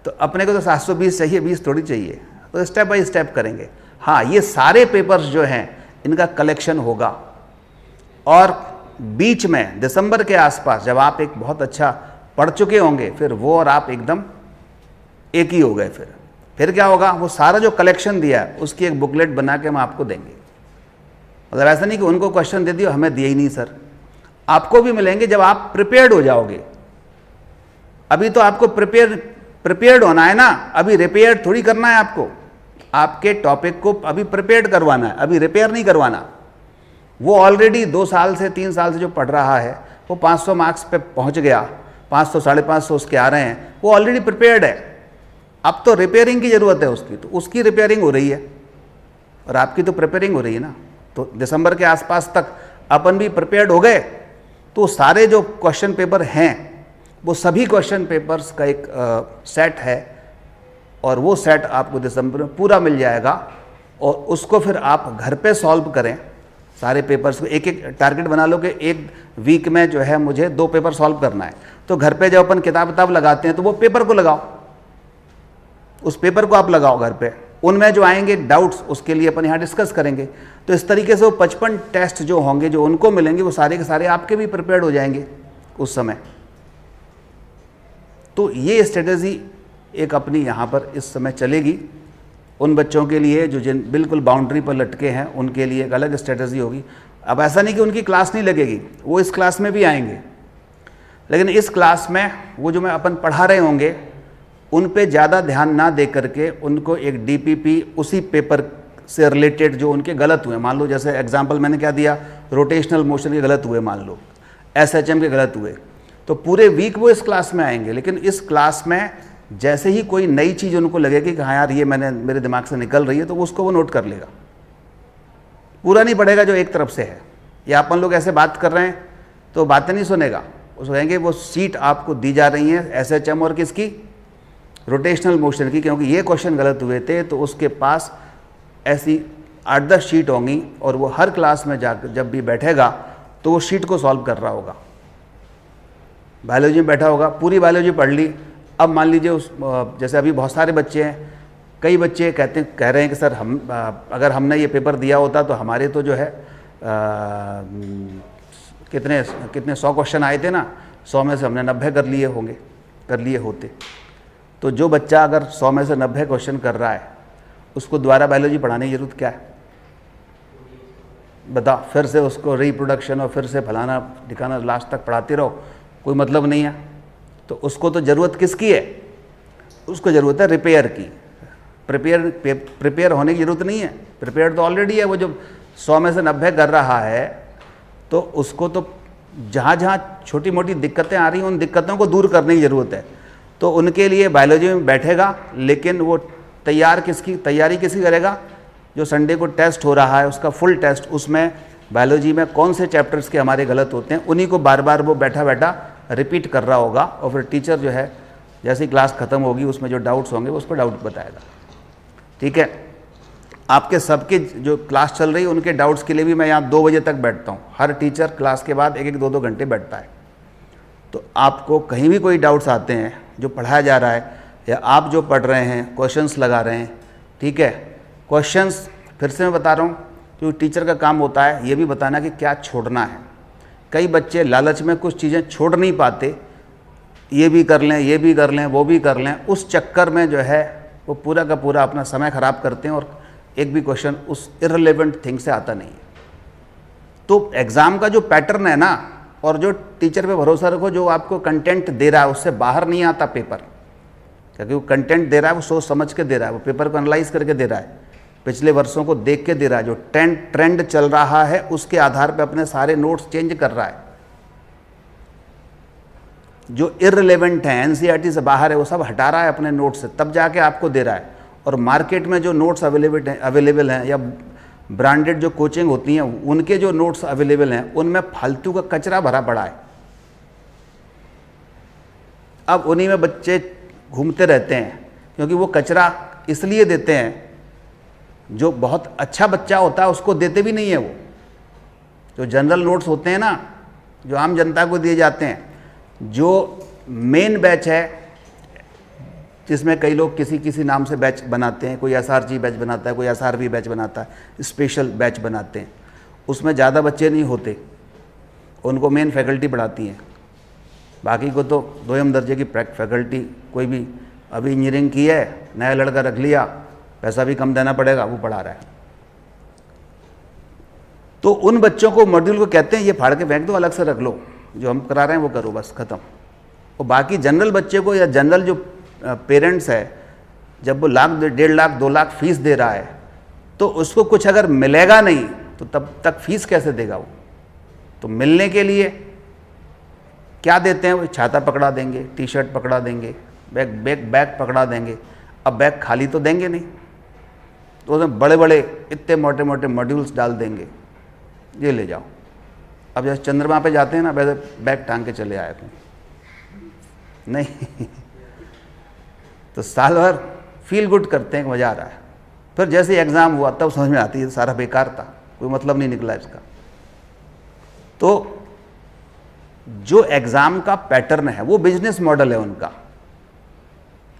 तो अपने को तो 720 चाहिए, 20 थोड़ी चाहिए। तो स्टेप बाय स्टेप करेंगे। हाँ, ये सारे पेपर्स जो हैं इनका कलेक्शन होगा, और बीच में दिसंबर के आसपास जब आप एक बहुत अच्छा पढ़ चुके होंगे, फिर वो और आप एकदम एक ही हो गए। फिर क्या होगा, वो सारा जो कलेक्शन दिया है उसकी एक बुकलेट बना के हम आपको देंगे। मतलब ऐसा नहीं कि उनको क्वेश्चन दे दियो, हमें दिए ही नहीं सर, आपको भी मिलेंगे जब आप प्रिपेयर्ड हो जाओगे। अभी तो आपको प्रिपेयर्ड होना है ना, अभी रिपेयर थोड़ी करना है आपको। आपके टॉपिक को अभी प्रिपेयर्ड करवाना है, अभी रिपेयर नहीं करवाना। वो ऑलरेडी 2 साल से 3 साल से जो पढ़ रहा है वो 500 मार्क्स पे पहुंच गया, 500 550 उसके आ रहे हैं, वो ऑलरेडी प्रिपेयर्ड है। अब तो रिपेयरिंग की ज़रूरत है उसकी, तो उसकी रिपेयरिंग हो रही है और आपकी तो प्रिपेयरिंग हो रही है ना। तो दिसंबर के आसपास तक अपन भी प्रिपेयर्ड हो गए तो सारे जो क्वेश्चन पेपर हैं वो सभी क्वेश्चन पेपर्स का एक सेट है और वो सेट आपको दिसंबर में पूरा मिल जाएगा और उसको फिर आप घर पे सॉल्व करें। सारे पेपर्स को एक एक टारगेट बना लो कि एक वीक में जो है मुझे 2 पेपर सॉल्व करना है, तो घर पे जब अपन किताब लगाते हैं तो वो पेपर को लगाओ, उस पेपर को आप लगाओ घर पे, उनमें जो आएंगे डाउट्स उसके लिए अपन यहाँ डिस्कस करेंगे। तो इस तरीके से वो 55 टेस्ट जो होंगे जो उनको मिलेंगे वो सारे के सारे आपके भी प्रिपेयर्ड हो जाएंगे उस समय। तो ये स्ट्रेटजी एक अपनी यहाँ पर इस समय चलेगी। उन बच्चों के लिए जो जिन बिल्कुल बाउंड्री पर लटके हैं उनके लिए एक अलग स्ट्रेटजी होगी। अब ऐसा नहीं कि उनकी क्लास नहीं लगेगी, वो इस क्लास में भी आएंगे, लेकिन इस क्लास में वो जो मैं अपन पढ़ा रहे होंगे उन पे ज़्यादा ध्यान ना दे करके उनको एक डीपीपी उसी पेपर से रिलेटेड जो उनके गलत हुए, मान लो जैसे एग्जांपल मैंने क्या दिया, रोटेशनल मोशन के गलत हुए, मान लो एसएचएम के गलत हुए, तो पूरे वीक वो इस क्लास में आएंगे। लेकिन इस क्लास में जैसे ही कोई नई चीज़ उनको लगेगी कि हाँ यार ये मेरे दिमाग से निकल रही है, तो उसको वो नोट कर लेगा, पूरा नहीं पढ़ेगा जो एक तरफ से है। या अपन लोग ऐसे बात कर रहे हैं तो बातें नहीं सुनेगा, उसको कहेंगे वो सीट आपको दी जा रही है एसएचएम और किसकी, रोटेशनल मोशन की, क्योंकि ये क्वेश्चन गलत हुए थे, तो उसके पास ऐसी 8-10 शीट होंगी और वो हर क्लास में जाकर जब भी बैठेगा तो वो शीट को सॉल्व कर रहा होगा। बायोलॉजी में बैठा होगा, पूरी बायोलॉजी पढ़ ली। अब मान लीजिए उस जैसे अभी बहुत सारे बच्चे हैं, कई बच्चे कह रहे हैं कि सर हम अगर हमने ये पेपर दिया होता तो हमारे तो जो है कितने 100 क्वेश्चन आए थे ना, 100 में से हमने 90 कर लिए होते। तो जो बच्चा अगर 100 में से 90 क्वेश्चन कर रहा है उसको दोबारा बायोलॉजी पढ़ाने की जरूरत क्या है, बताओ। फिर से उसको रिप्रोडक्शन और फिर से फलाना ठिकाना लास्ट तक पढ़ाते रहो, कोई मतलब नहीं है। तो उसको तो ज़रूरत किसकी है, उसको ज़रूरत है रिपेयर की। प्रिपेयर होने की ज़रूरत नहीं है, प्रिपेयर तो ऑलरेडी है। वो जो 100 में से 90 कर रहा है तो उसको तो जहाँ जहाँ छोटी मोटी दिक्कतें आ रही हैं उन दिक्कतों को दूर करने की ज़रूरत है। तो उनके लिए बायोलॉजी में बैठेगा, लेकिन वो तैयारी किसकी करेगा, जो संडे को टेस्ट हो रहा है उसका फुल टेस्ट, उसमें बायोलॉजी में कौन से चैप्टर्स के हमारे गलत होते हैं उन्हीं को बार बार वो बैठा रिपीट कर रहा होगा। और फिर टीचर जो है जैसी क्लास ख़त्म होगी उसमें जो डाउट्स होंगे उस पर डाउट बताएगा। ठीक है, आपके सबके जो क्लास चल रही है उनके डाउट्स के लिए भी मैं यहाँ 2 बजे तक बैठता हूँ। हर टीचर क्लास के बाद 1-1, 2-2 घंटे बैठता है। तो आपको कहीं भी कोई डाउट्स आते हैं जो पढ़ाया जा रहा है या आप जो पढ़ रहे हैं क्वेश्चंस लगा रहे हैं, ठीक है, क्वेश्चंस फिर से मैं बता रहा हूँ क्योंकि टीचर का काम होता है ये भी बताना कि क्या छोड़ना है। कई बच्चे लालच में कुछ चीज़ें छोड़ नहीं पाते, ये भी कर लें, ये भी कर लें, वो भी कर लें, उस चक्कर में जो है वो पूरा का पूरा अपना समय ख़राब करते हैं और एक भी क्वेश्चन उस इररिलेवेंट थिंग से आता नहीं है। तो एग्ज़ाम का जो पैटर्न है ना, और जो टीचर पे भरोसा रखो, जो आपको कंटेंट दे रहा है उससे बाहर नहीं आता पेपर, क्योंकि वो कंटेंट दे रहा है वो सोच समझ के दे रहा है, वो पेपर को एनालाइज करके दे रहा है, पिछले वर्षों को देख के दे रहा है, जो ट्रेंड चल रहा है उसके आधार पे अपने सारे नोट्स चेंज कर रहा है। जो इररिलेवेंट है, एनसीईआरटी से बाहर है, वो सब हटा रहा है अपने नोट्स से, तब जाके आपको दे रहा है। और मार्केट में जो नोट्स अवेलेबल हैं या ब्रांडेड जो कोचिंग होती हैं उनके जो नोट्स अवेलेबल हैं उनमें फालतू का कचरा भरा पड़ा है। अब उन्हीं में बच्चे घूमते रहते हैं, क्योंकि वो कचरा इसलिए देते हैं, जो बहुत अच्छा बच्चा होता है उसको देते भी नहीं है। वो जो जनरल नोट्स होते हैं ना, जो आम जनता को दिए जाते हैं, जो मेन बैच है जिसमें कई लोग किसी नाम से बैच बनाते हैं, कोई एसआरजी बैच बनाता है, कोई एसआरबी बैच बनाता है, स्पेशल बैच बनाते हैं, उसमें ज़्यादा बच्चे नहीं होते, उनको मेन फैकल्टी पढ़ाती है। बाकी को तो 2ym दर्जे की फैकल्टी, कोई भी अभी इंजीनियरिंग की है, नया लड़का रख लिया, पैसा भी कम देना पड़ेगा, वो पढ़ा रहा है। तो उन बच्चों को मॉड्यूल को कहते हैं ये फाड़ के फेंक दो, अलग से रख लो, जो हम करा रहे हैं वो करो, बस ख़त्म। और बाकी जनरल बच्चे को या जनरल जो पेरेंट्स है, जब वो लाख 1.5 लाख 2 लाख फीस दे रहा है तो उसको कुछ अगर मिलेगा नहीं तो तब तक फीस कैसे देगा वो? तो मिलने के लिए क्या देते हैं? वो छाता पकड़ा देंगे, टी शर्ट पकड़ा देंगे, बैग पकड़ा देंगे। अब बैग खाली तो देंगे नहीं, तो उसमें बड़े बड़े इतने मोटे मोटे मॉड्यूल्स डाल देंगे, ये ले जाओ। अब जैसे चंद्रमा पे जाते हैं ना, वैसे बैग टांग के चले आए थे नहीं तो साल भर फील गुड करते हैं कि मज़ा आ रहा है, फिर जैसे एग्ज़ाम हुआ तब समझ में आती है सारा बेकार था, कोई मतलब नहीं निकला इसका। तो जो एग्ज़ाम का पैटर्न है वो बिजनेस मॉडल है उनका,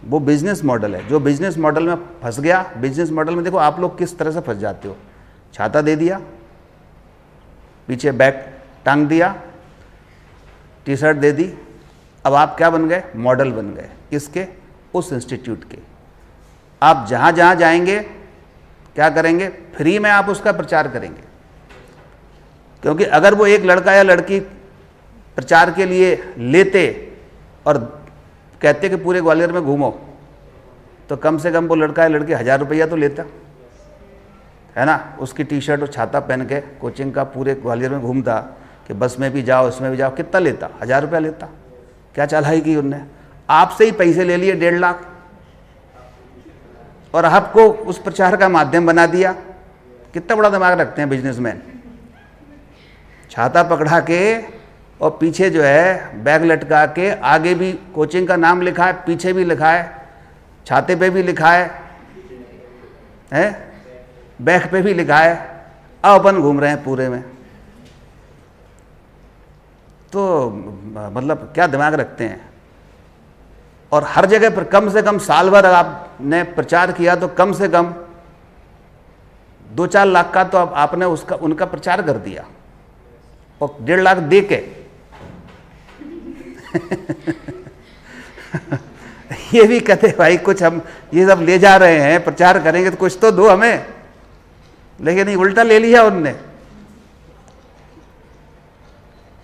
वो बिजनेस मॉडल है। जो बिजनेस मॉडल में फंस गया, बिजनेस मॉडल में देखो आप लोग किस तरह से फंस जाते हो। छाता दे दिया, पीछे बैग टांग दिया, टी शर्ट दे दी, अब आप क्या बन गए? मॉडल बन गए। किसके? उस इंस्टीट्यूट के। आप जहाँ जहाँ जाएंगे क्या करेंगे? फ्री में आप उसका प्रचार करेंगे, क्योंकि अगर वो एक लड़का या लड़की प्रचार के लिए लेते और कहते कि पूरे ग्वालियर में घूमो, तो कम से कम वो लड़का या लड़की 1000 रुपया तो लेता, है ना। उसकी टी शर्ट और छाता पहन के कोचिंग का पूरे ग्वालियर में घूमता कि बस में भी जाओ, इसमें भी जाओ, कितना लेता? 1000 रुपया लेता। क्या चालाकी की उनने? आपसे ही पैसे ले लिए 1.5 लाख और आपको उस प्रचार का माध्यम बना दिया। कितना बड़ा दिमाग रखते हैं बिजनेसमैन। छाता पकड़ा के और पीछे जो है बैग लटका के, आगे भी कोचिंग का नाम लिखा है, पीछे भी लिखा है, छाते पे भी लिखा है, बैग पे भी लिखा है, अब अपन घूम रहे हैं पूरे में। तो मतलब क्या दिमाग रखते हैं। और हर जगह पर कम से कम साल भर आपने प्रचार किया तो कम से कम 2-4 लाख का तो आपने उसका उनका प्रचार कर दिया, और 1.5 लाख दे के ये भी कहते भाई कुछ हम ये सब ले जा रहे हैं, प्रचार करेंगे तो कुछ तो दो हमें, लेकिन नहीं, उल्टा ले लिया उनने।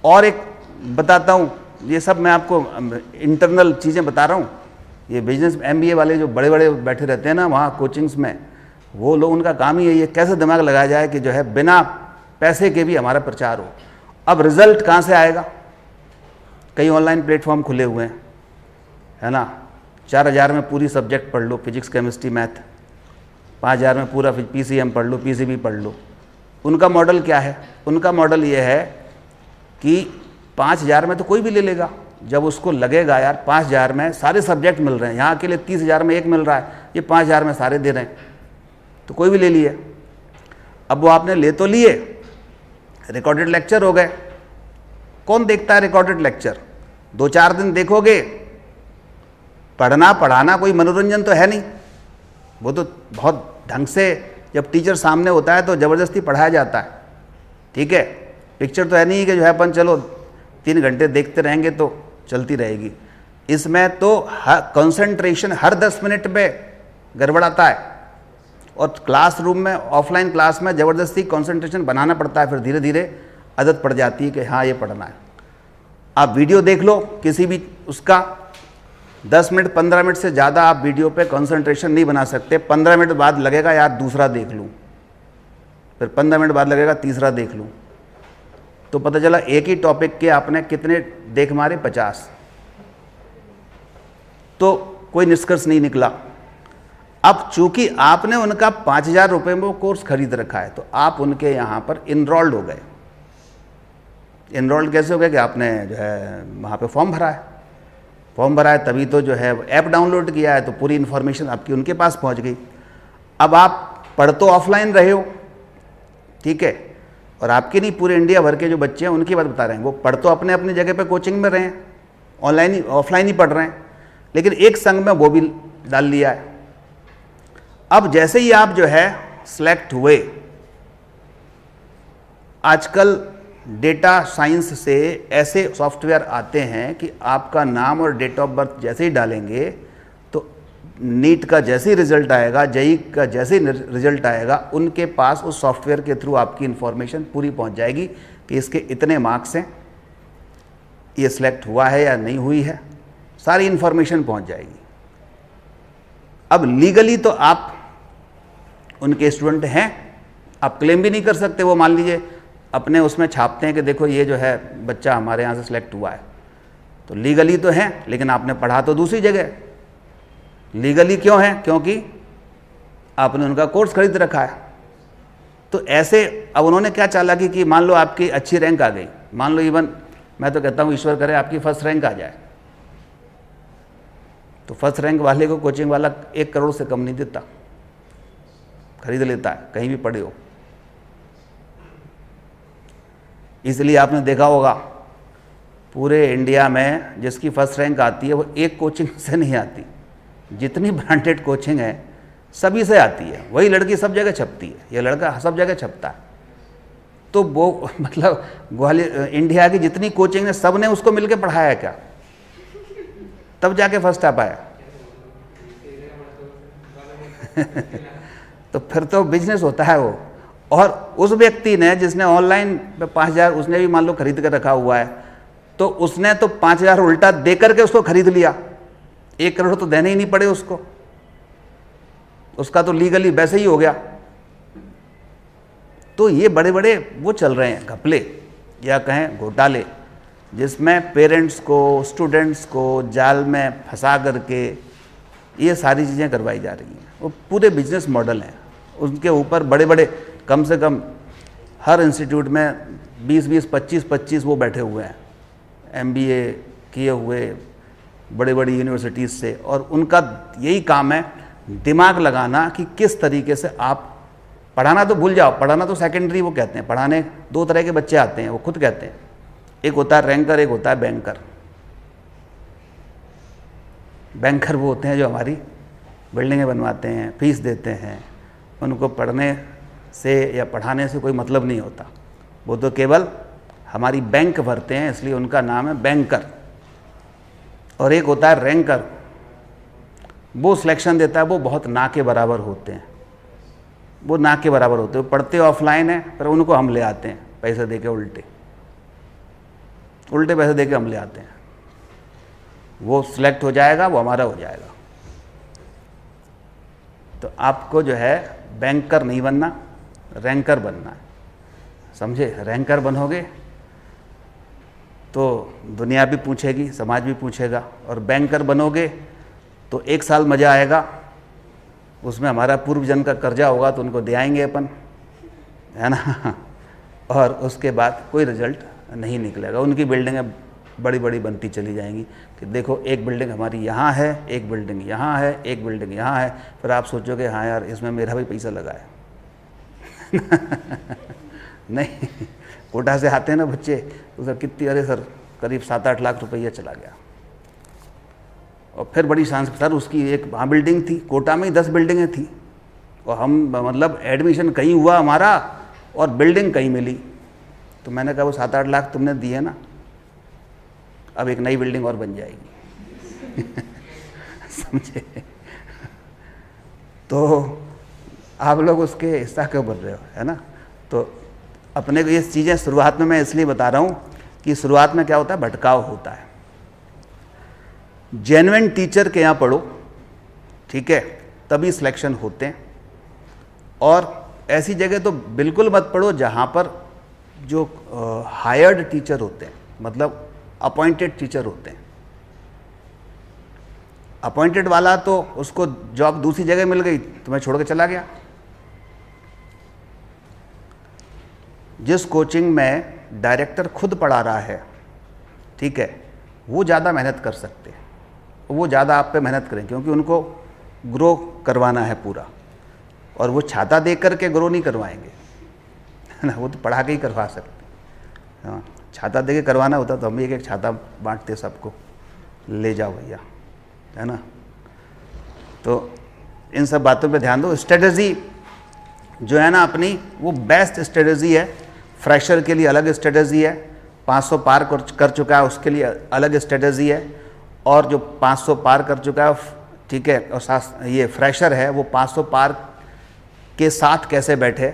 और एक बताता हूँ, ये सब मैं आपको इंटरनल चीज़ें बता रहा हूँ। ये बिजनेस MBA वाले जो बड़े बड़े बैठे रहते हैं ना वहाँ कोचिंग्स में, वो लोग, उनका काम ही है ये कैसे दिमाग लगाया जाए कि जो है बिना पैसे के भी हमारा प्रचार हो। अब रिजल्ट कहाँ से आएगा? कई ऑनलाइन प्लेटफॉर्म खुले हुए हैं, है ना। 4000 में पूरी सब्जेक्ट पढ़ लो, फिजिक्स केमिस्ट्री मैथ। 5000 में पूरा PCM पढ़ लो, PCB पढ़ लो। उनका मॉडल क्या है? उनका मॉडल ये है कि 5000 में तो कोई भी ले लेगा, जब उसको लगेगा यार 5000 में सारे सब्जेक्ट मिल रहे हैं, यहाँ अकेले 30,000 में एक मिल रहा है, ये 5000 में सारे दे रहे हैं, तो कोई भी ले लिए। अब वो आपने ले तो लिए, रिकॉर्डेड लेक्चर हो गए। कौन देखता है रिकॉर्डेड लेक्चर? 2-4 दिन देखोगे, पढ़ना पढ़ाना कोई मनोरंजन तो है नहीं। वो तो बहुत ढंग से, जब टीचर सामने होता है तो ज़बरदस्ती पढ़ाया जाता है, ठीक है। पिक्चर तो है नहीं कि जो है अपन चलो 3 घंटे देखते रहेंगे तो चलती रहेगी। इसमें तो कंसंट्रेशन हर 10 मिनट पे गड़बड़ाता है, और क्लासरूम में, ऑफलाइन क्लास में ज़बरदस्ती कंसंट्रेशन बनाना पड़ता है, फिर धीरे धीरे आदत पड़ जाती है कि हाँ ये पढ़ना है। आप वीडियो देख लो किसी भी उसका, 10 मिनट 15 मिनट से ज़्यादा आप वीडियो पे कंसंट्रेशन नहीं बना सकते। 15 मिनट बाद लगेगा यार दूसरा देख लूँ, फिर 15 मिनट बाद लगेगा तीसरा देख लूँ, तो पता चला एक ही टॉपिक के आपने कितने देख मारे? 50। तो कोई निष्कर्ष नहीं निकला। अब चूंकि आपने उनका 5000 रुपये में वो कोर्स खरीद रखा है, तो आप उनके यहाँ पर इनरोल्ड हो गए। इनरोल्ड कैसे हो गए? कि आपने जो है वहाँ पे फॉर्म भरा है, फॉर्म भरा है तभी तो जो है ऐप डाउनलोड किया है, तो पूरी इन्फॉर्मेशन आपकी उनके पास पहुँच गई। अब आप पढ़ तो ऑफलाइन रहे हो, ठीक है, और आपके नहीं पूरे इंडिया भर के जो बच्चे हैं उनकी बात बता रहे हैं। वो पढ़ तो अपने अपनी जगह पे कोचिंग में रहे हैं, ऑनलाइन ही ऑफलाइन ही पढ़ रहे हैं, लेकिन एक संग में वो भी डाल लिया है। अब जैसे ही आप जो है सिलेक्ट हुए, आजकल डेटा साइंस से ऐसे सॉफ्टवेयर आते हैं कि आपका नाम और डेट ऑफ बर्थ जैसे ही डालेंगे तो नीट का जैसे ही रिजल्ट आएगा, जेई का जैसे ही रिजल्ट आएगा, उनके पास उस सॉफ्टवेयर के थ्रू आपकी इन्फॉर्मेशन पूरी पहुंच जाएगी कि इसके इतने मार्क्स हैं, ये सिलेक्ट हुआ है या नहीं हुई है, सारी इन्फॉर्मेशन पहुंच जाएगी। अब लीगली तो आप उनके स्टूडेंट हैं, आप क्लेम भी नहीं कर सकते। वो मान लीजिए अपने उसमें छापते हैं कि देखो ये जो है बच्चा हमारे यहाँ से सिलेक्ट हुआ है, तो लीगली तो है, लेकिन आपने पढ़ा तो दूसरी जगह। लीगली क्यों है? क्योंकि आपने उनका कोर्स खरीद रखा है। तो ऐसे अब उन्होंने क्या चालाकी की, मान लो आपकी अच्छी रैंक आ गई, मान लो इवन मैं तो कहता हूँ ईश्वर करे आपकी फर्स्ट रैंक आ जाए, तो फर्स्ट रैंक वाले को कोचिंग वाला 1 करोड़ से कम नहीं देता, खरीद लेता है, कहीं भी पढ़े हो। इसलिए आपने देखा होगा पूरे इंडिया में जिसकी फर्स्ट रैंक आती है वो एक कोचिंग से नहीं आती, जितनी ब्रांडेड कोचिंग है सभी से आती है। वही लड़की सब जगह छपती है, ये लड़का सब जगह छपता है। तो वो मतलब ग्वालियर इंडिया की जितनी कोचिंग है सब ने उसको मिलके पढ़ाया क्या, तब जाके फर्स्ट आ पाया। तो फिर तो बिजनेस होता है वो। और उस व्यक्ति ने जिसने ऑनलाइन पे 5,000 उसने भी मान लो खरीद कर रखा हुआ है, तो उसने तो 5,000 उल्टा दे करके उसको खरीद लिया, 1 करोड़ तो देने ही नहीं पड़े उसको, उसका तो लीगली वैसे ही हो गया। तो ये बड़े बड़े वो चल रहे हैं घपले या कहें घोटाले, जिसमें पेरेंट्स को, स्टूडेंट्स को जाल में फंसा करके ये सारी चीज़ें करवाई जा रही हैं। वो पूरे बिजनेस मॉडल हैं, उनके ऊपर बड़े बड़े कम से कम हर इंस्टीट्यूट में 20-20, 25-25 वो बैठे हुए हैं, MBA किए हुए बड़ी बड़ी यूनिवर्सिटीज़ से, और उनका यही काम है दिमाग लगाना कि किस तरीके से आप पढ़ाना तो भूल जाओ, पढ़ाना तो सेकेंडरी। वो कहते हैं पढ़ाने 2 तरह के बच्चे आते हैं, वो खुद कहते हैं, एक होता है रैंकर, एक होता है बैंकर। बैंकर वो होते हैं जो हमारी बिल्डिंगें बनवाते हैं, फीस देते हैं, उनको पढ़ने से या पढ़ाने से कोई मतलब नहीं होता, वो तो केवल हमारी बैंक भरते हैं, इसलिए उनका नाम है बैंकर। और एक होता है रैंकर, वो सिलेक्शन देता है, वो बहुत ना के बराबर होते हैं, वो ना के बराबर होते हैं, पढ़ते ऑफलाइन है पर उनको हम ले आते हैं पैसे दे के, उल्टे पैसे दे के हम ले आते हैं। वो सिलेक्ट हो जाएगा, वो हमारा हो जाएगा। तो आपको जो है बैंकर नहीं बनना, रैंकर बनना है, समझे? रैंकर बनोगे तो दुनिया भी पूछेगी, समाज भी पूछेगा, और बैंकर बनोगे तो 1 साल मज़ा आएगा, उसमें हमारा पूर्व जन्म का कर्जा होगा तो उनको दे आएंगे अपन, है ना। और उसके बाद कोई रिजल्ट नहीं निकलेगा, उनकी बिल्डिंगें बड़ी बड़ी बनती चली जाएंगी कि देखो एक बिल्डिंग हमारी यहाँ है, एक बिल्डिंग यहाँ है, एक बिल्डिंग यहाँ है। फिर आप सोचोगे हाँ यार इसमें मेरा भी पैसा लगा है। नहीं, कोटा से आते हैं ना बच्चे, तो सर कितनी, अरे सर करीब 7-8 लाख रुपया चला गया। और फिर बड़ी शान, सर उसकी एक वहाँ बिल्डिंग थी, कोटा में ही 10 बिल्डिंगें थी, और हम मतलब एडमिशन कहीं हुआ हमारा और बिल्डिंग कहीं मिली। तो मैंने कहा वो 7-8 लाख तुमने दिए ना, अब एक नई बिल्डिंग और बन जाएगी। समझे? तो आप लोग उसके हिस्सा क्यों बन रहे हो, है ना। तो अपने को ये चीज़ें शुरुआत में मैं इसलिए बता रहा हूँ कि शुरुआत में क्या होता है, भटकाव होता है। जेन्युइन टीचर के यहाँ पढ़ो, ठीक है, तभी सिलेक्शन होते हैं। और ऐसी जगह तो बिल्कुल मत पढ़ो जहाँ पर जो हायर्ड टीचर होते हैं, मतलब अपॉइंटेड टीचर होते हैं। अपॉइंटेड वाला तो उसको जॉब दूसरी जगह मिल गई, तुम्हें छोड़ के चला गया। जिस कोचिंग में डायरेक्टर खुद पढ़ा रहा है, ठीक है, वो ज़्यादा मेहनत कर सकते हैं, वो ज़्यादा आप पे मेहनत करें, क्योंकि उनको ग्रो करवाना है पूरा, और वो छाता दे करके ग्रो नहीं करवाएंगे, है ना। वो तो पढ़ा के ही करवा सकते। हाँ, छाता दे के करवाना होता तो हम एक एक छाता बांटते सबको, ले जाओ भैया, है ना। तो इन सब बातों पे ध्यान दो। स्ट्रेटजी जो है ना अपनी, वो बेस्ट स्ट्रेटजी है। फ्रेशर के लिए अलग स्ट्रेटजी है, 500 पार कर चुका है उसके लिए अलग स्ट्रेटजी है, और जो 500 पार कर चुका है ठीक है, और साथ ये फ्रेशर है वो 500 पार के साथ कैसे बैठे,